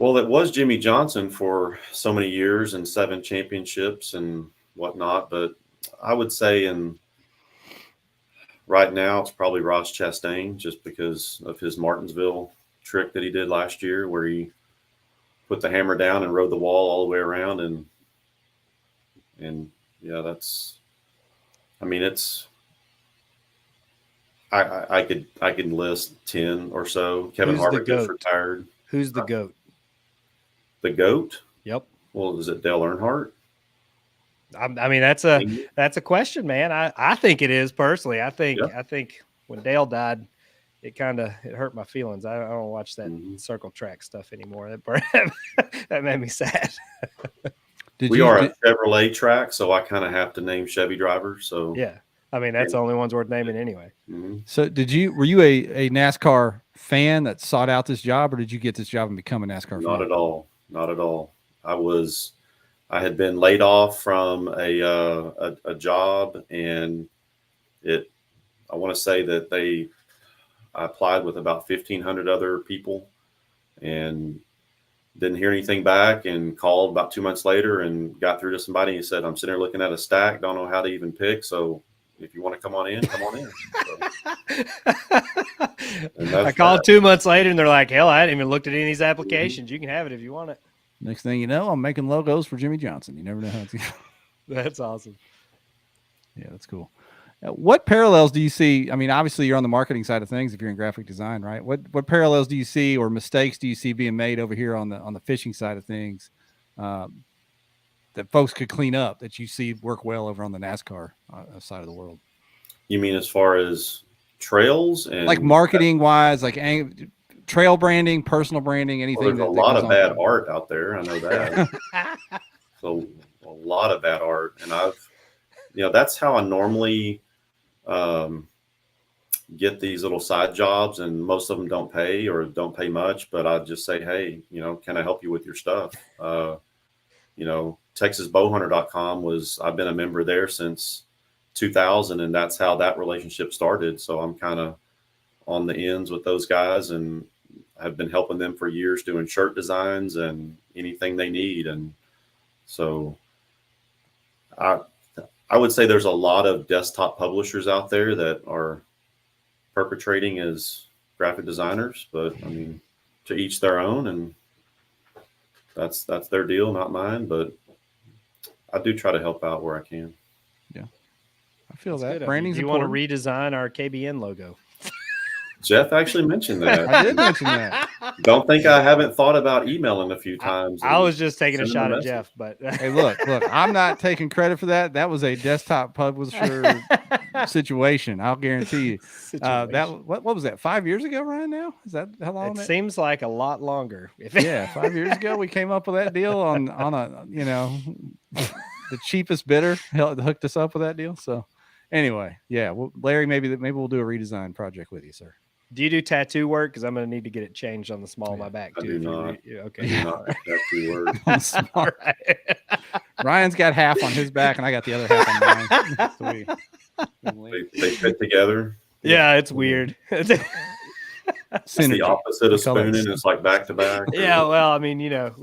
Well, it was Jimmy Johnson for so many years and 7 championships and whatnot. But I would say right now it's probably Ross Chastain, just because of his Martinsville trick that he did last year where he put the hammer down and rode the wall all the way around. And yeah, I could list 10 or so. Kevin Harvick just retired. Who's the GOAT? The GOAT? Yep. Well, is it Dale Earnhardt? I mean, that's a question, man. I think it is personally. I think when Dale died, it hurt my feelings. I don't watch that circle track stuff anymore. That made me sad. We are a Chevrolet track, so I kind of have to name Chevy drivers. So yeah, I mean that's the only ones worth naming anyway. Mm-hmm. So were you a NASCAR fan that sought out this job, or did you get this job and become a NASCAR fan? Not at all. Not at all. I had been laid off from a job, and I want to say that I applied with about 1,500 other people and didn't hear anything back, and called about 2 months later and got through to somebody. He said, I'm sitting there looking at a stack, don't know how to even pick. So if you want to come on in, come on in. So, I called 2 months later and they're like, hell, I hadn't even looked at any of these applications. You can have it if you want it. Next thing you know, I'm making logos for Jimmy Johnson. You never know how it's going. That's awesome. Yeah, that's cool. What parallels do you see? I mean, obviously you're on the marketing side of things if you're in graphic design, right? What parallels do you see, or mistakes do you see being made over here on the fishing side of things that folks could clean up that you see work well over on the NASCAR side of the world? You mean as far as trails and like marketing wise, like trail branding, personal branding, anything? Well, there's a lot of bad art out there. I know that. So a lot of bad art, and that's how I normally get these little side jobs, and most of them don't pay or don't pay much, but I just say, hey, can I help you with your stuff? TexasBowhunter.com I've been a member there since 2000, and that's how that relationship started. So I'm kind of on the ends with those guys, and I've been helping them for years doing shirt designs and anything they need. And so I would say there's a lot of desktop publishers out there that are perpetrating as graphic designers, but I mean, to each their own, and that's their deal, not mine. But I do try to help out where I can. Yeah, I feel That's that. good. Branding's Do you want to important. redesign our KBN logo? Jeff actually mentioned that. I did mention that. Don't think I haven't thought about emailing a few times. I was just taking a sending shot a at message. Jeff, but Hey, look, I'm not taking credit for that. That was a desktop publisher situation. I'll guarantee you. That what was that? 5 years ago, Ryan? Now is that how long? it that? seems like a lot longer. Yeah, 5 years ago we came up with that deal on a the cheapest bidder hooked us up with that deal. So anyway, yeah, Larry, maybe we'll do a redesign project with you, sir. Do you do tattoo work? Because I'm going to need to get it changed on the small of my back I too. do not. Okay. I do not think that's the word. All right. Ryan's got half on his back, and I got the other half on mine. So They fit together. Yeah, it's weird. It's the opposite of We call that- spooning. It's like back to back. Yeah, well, I mean, we don't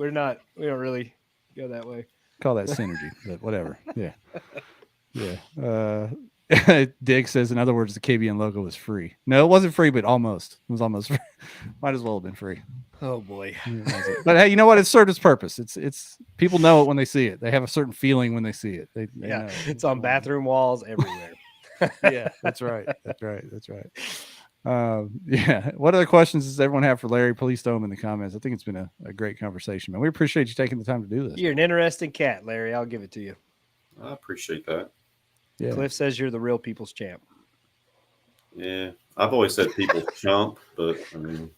really go that way. Call that synergy, but whatever. Yeah. Yeah. Dig says, in other words, the KBN logo was free. No, it wasn't free, but almost. It was almost free. Might as well have been free. Oh boy. But hey, you know what? It served its purpose. It's people know it when they see it. They have a certain feeling when they see it. They Yeah, know. it's on bathroom walls everywhere. Yeah, that's right. That's right. Yeah. What other questions does everyone have for Larry? Please throw them in the comments. I think it's been a great conversation, man. We appreciate you taking the time to do this. You're an interesting cat, Larry. I'll give it to you. I appreciate that. Yeah. Cliff says you're the real people's champ. Yeah, I've always said people chump, but I mean,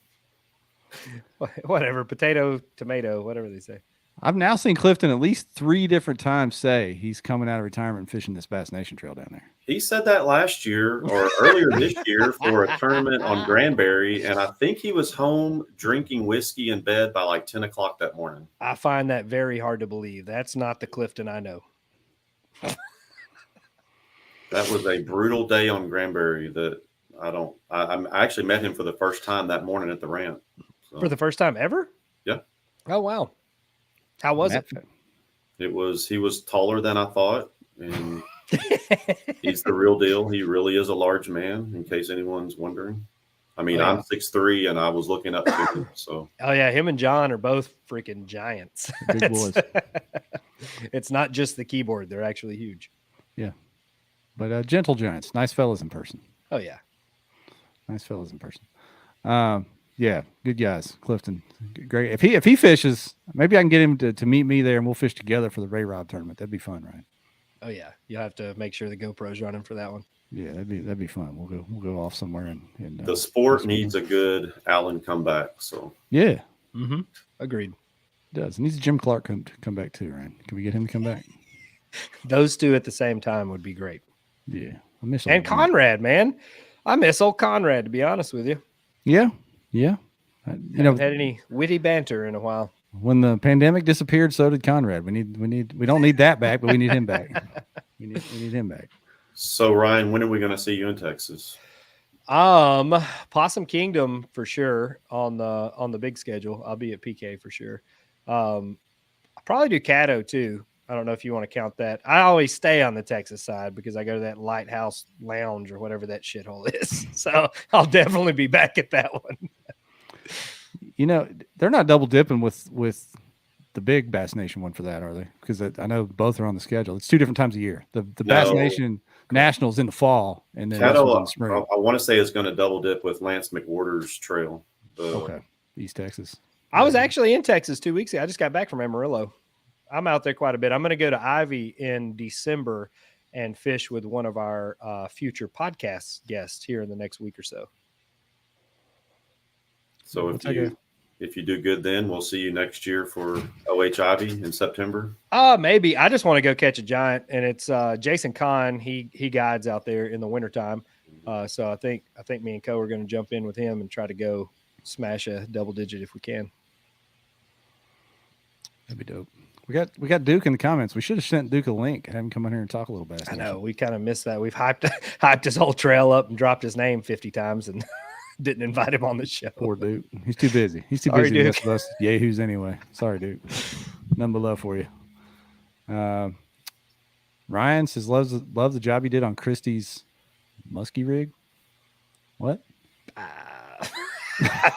Whatever, potato, tomato, whatever they say. I've now seen Clifton at least 3 different times say he's coming out of retirement and fishing this Bass Nation trail down there. he said that last year or earlier this year for a tournament on Granbury, and I think he was home drinking whiskey in bed by like 10 o'clock that morning. I find that very hard to believe. That's not the Clifton I know. That was a brutal day on Granbury that I actually met him for the first time that morning at the ramp. So, For the first time ever? Yeah. Oh, wow. How was it? he was taller than I thought, and he's the real deal. He really is a large man, in case anyone's wondering. I mean, I'm 6'3", and I was looking up to him. So Oh, yeah. Him and John are both freaking giants. Big boys. It's not just the keyboard. They're actually huge. Yeah. But gentle giants. Nice fellas in person. Oh, yeah. Nice fellas in person. Yeah, good guys. Clifton, great. If he fishes, maybe I can get him to meet me there, and we'll fish together for the Ray Rob tournament. That'd be fun, right? Oh, yeah. You'll have to make sure the GoPro's running for that one. Yeah, that'd be fun. We'll go off somewhere and the sport needs a good Allen comeback. So yeah, Mm-hmm. Agreed. it does. It needs Jim Clark to come back too, right? Can we get him to come back? Those two at the same time would be great. Yeah, I miss And old Jim. Conrad, man. I miss old Conrad, to be honest with you. Yeah. Haven't had any witty banter in a while. When the pandemic disappeared, so did Conrad. We don't need that back, but we need him back. We need him back. So Ryan, when are we going to see you in Texas? Possum Kingdom for sure on the big schedule. I'll be at PK for sure. I'll probably do Caddo too. I don't know if you want to count that. I always stay on the Texas side because I go to that Lighthouse Lounge or whatever that shithole is. So I'll definitely be back at that one. They're not double dipping with the big Bass Nation one for that, are they? Because I know both are on the schedule. It's 2 different times a year. The Bass Nation Nationals in the fall, and then this one's in Caddo, the spring. I want to say it's going to double dip with Lance McWhorter's trail. Okay, East Texas. I was actually in Texas 2 weeks ago. I just got back from Amarillo. I'm out there quite a bit. I'm going to go to Ivy in December and fish with one of our future podcast guests here in the next week or so. So if you do good, then we'll see you next year for OH Ivy in September. Maybe. I just want to go catch a giant, and it's Jason Kahn. He guides out there in the wintertime. So I think me and Co are going to jump in with him and try to go smash a double digit if we can. That'd be dope. We got Duke in the comments. We should have sent Duke a link. Have him come in here and talk a little Bass I Nation. know we kind of missed that. We've hyped his whole trail up and dropped his name 50 times and didn't invite him on the show. Poor Duke. He's too busy. He's too Sorry, busy to Duke. mess with us yahoos anyway. Sorry, Duke. None but love for you. Ryan says love the job you did on Christie's musky rig. What? I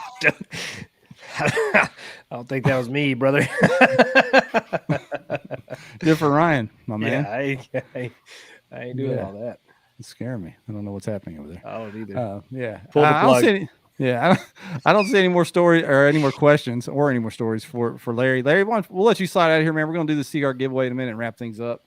don't think that was me, brother. Good for Ryan, my Yeah, man. I ain't doing all that. It's scaring me. I don't know what's happening over there. I don't either. Yeah. Pull the I don't plug. see any, yeah. I don't see any more stories or any more questions or any more stories for Larry. Larry, we'll let you slide out of here, man. We're going to do the Seaguar giveaway in a minute and wrap things up.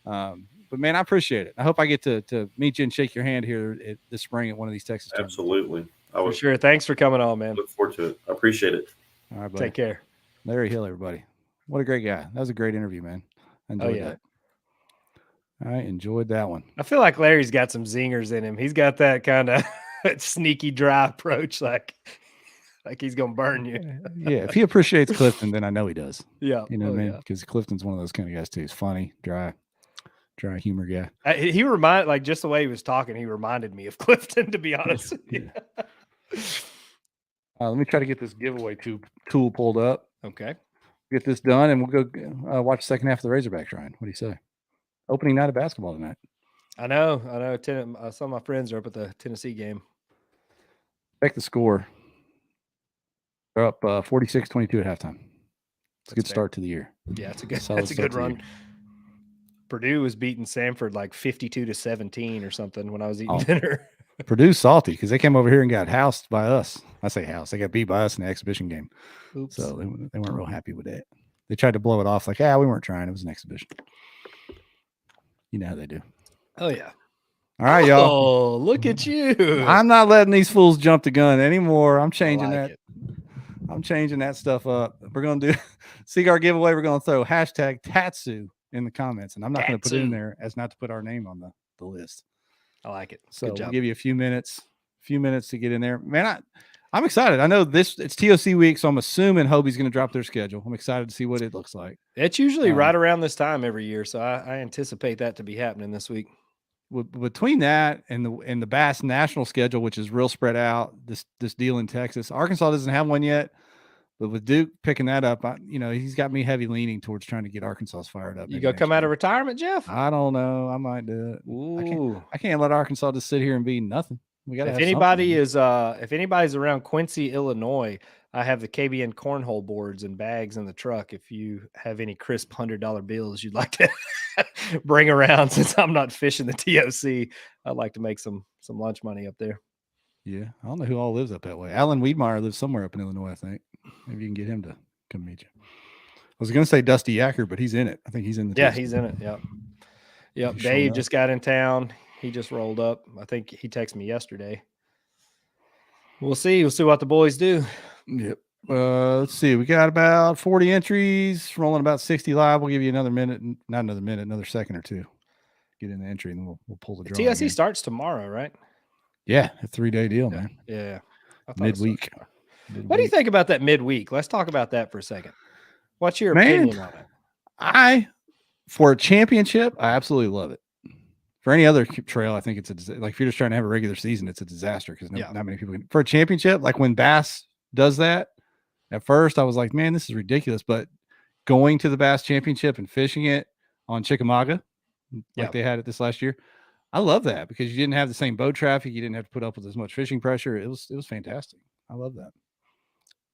But man, I appreciate it. I hope I get to meet you and shake your hand here this spring at one of these Texas tournaments. Absolutely. For sure. Thanks for coming on, man. Look forward to it. I appreciate it. All right, buddy. Take care. Larry Hill, everybody. What a great guy. That was a great interview, man. I enjoyed that. I enjoyed that one. I feel like Larry's got some zingers in him. He's got that kind of sneaky, dry approach, like he's gonna burn you. Yeah, if he appreciates Clifton, then I know he does. Yeah, you know what I mean? Because Clifton's one of those kind of guys too. He's funny, dry humor guy. He just the way he was talking, he reminded me of Clifton, to be honest. Yeah. Let me try to get this giveaway tool pulled up. Okay. Get this done, and we'll go watch the second half of the Razorbacks, Ryan. What do you say? Opening night of basketball tonight. I know. Some of my friends are up at the Tennessee game. Check the score. They're up 46-22 at halftime. It's a good start to the year. Yeah, it's a good run. Purdue was beating Samford like 52-17 or something when I was eating dinner. Purdue's salty because they came over here and got housed by us. I say housed. They got beat by us in the exhibition game. Oops. So they weren't real happy with that. They tried to blow it off like, we weren't trying. It was an exhibition. You know how they do. Oh, yeah. All right, y'all. Oh, look at you. I'm not letting these fools jump the gun anymore. I'm changing that. I'm changing that stuff up. We're going to do Seaguar giveaway. We're going to throw hashtag Tatsu in the comments. And I'm not going to put it in there as not to put our name on the list. I like it. So we'll give you a few minutes to get in there. Man, I'm excited. I know it's TOC week, so I'm assuming Hobie's going to drop their schedule. I'm excited to see what it looks like. It's usually right around this time every year, so I anticipate that to be happening this week. Between that and the Bass National schedule, which is real spread out, this deal in Texas, Arkansas doesn't have one yet. But with Duke picking that up, he's got me heavy leaning towards trying to get Arkansas fired up. You gonna come out of retirement, Jeff? I don't know. I might do it. Ooh. I can't let Arkansas just sit here and be nothing. We got. If anybody's around Quincy, Illinois, I have the KBN cornhole boards and bags in the truck. If you have any crisp $100 bills you'd like to bring around, since I'm not fishing the TOC, I'd like to make some lunch money up there. Yeah, I don't know who all lives up that way. Alan Wiedmeyer lives somewhere up in Illinois, I think. Maybe you can get him to come meet you. I was going to say Dusty Yacker, but he's in it. I think he's in the. Yeah, he's in it. Yep. Dave just got in town. He just rolled up. I think he texted me yesterday. We'll see. We'll see what the boys do. Yep. Let's see. We got about 40 entries, rolling about 60 live. We'll give you another minute, not another minute, another second or two. Get in the entry, and then we'll pull the draw. TSC again. Starts tomorrow, right? Yeah, a 3-day deal, man. Yeah. Midweek. What do you think about that midweek? Let's talk about that for a second. What's your opinion on it? For a championship, I absolutely love it. For any other trail, I think it's like if you're just trying to have a regular season, it's a disaster because not many people can. For a championship, like when Bass does that, at first I was like, man, this is ridiculous. But going to the Bass Championship and fishing it on Chickamauga, like they had it this last year, I love that because you didn't have the same boat traffic. You didn't have to put up with as much fishing pressure. It was fantastic. I love that.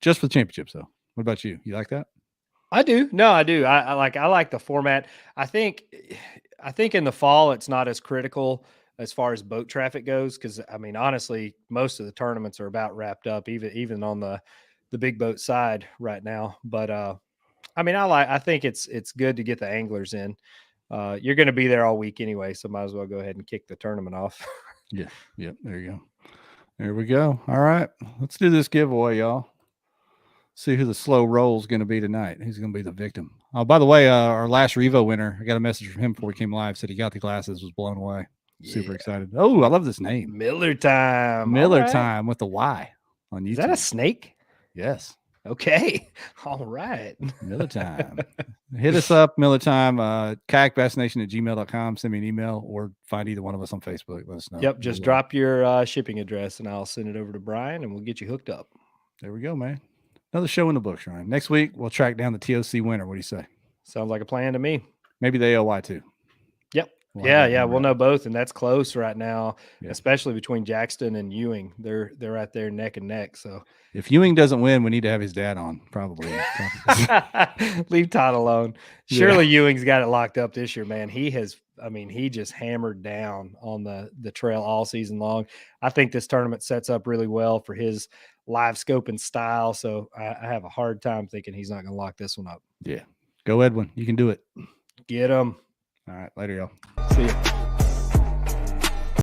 Just for the championships, though. What about you? You like that? I do. No, I do. I like the format. I think in the fall it's not as critical as far as boat traffic goes because honestly, most of the tournaments are about wrapped up, even on the big boat side right now. But I think it's good to get the anglers in. You're going to be there all week anyway, so might as well go ahead and kick the tournament off. Yeah. Yep. There you go. There we go. All right. Let's do this giveaway, y'all. See who the slow roll is going to be tonight. Who's going to be the victim? Oh, by the way, our last Revo winner, I got a message from him before we came live, said he got the glasses, was blown away. Yeah. Super excited. Oh, I love this name. Miller Time. Miller Time with the Y on YouTube. Is that a snake? Yes. Okay. All right. Miller Time. Hit us up, Miller Time, kayakbassnation@gmail.com. Send me an email or find either one of us on Facebook. Let us know. Yep. Just drop your shipping address and I'll send it over to Brian and we'll get you hooked up. There we go, man. Another show in the books, Ryan. Next week, we'll track down the TOC winner. What do you say? Sounds like a plan to me. Maybe the AOY too. Yep. Yeah, we'll know both, and that's close right now, Yeah. especially between Jackson and Ewing. They're right there neck and neck. So if Ewing doesn't win, we need to have his dad on. Probably. leave Todd alone. Surely Ewing's got it locked up this year, man. He has. I mean, he just hammered down on the trail all season long. I think this tournament sets up really well for his live scoping style. So I have a hard time thinking he's not going to lock this one up. Yeah. Go Edwin. You can do it. Get him. All right. Later, y'all. See you.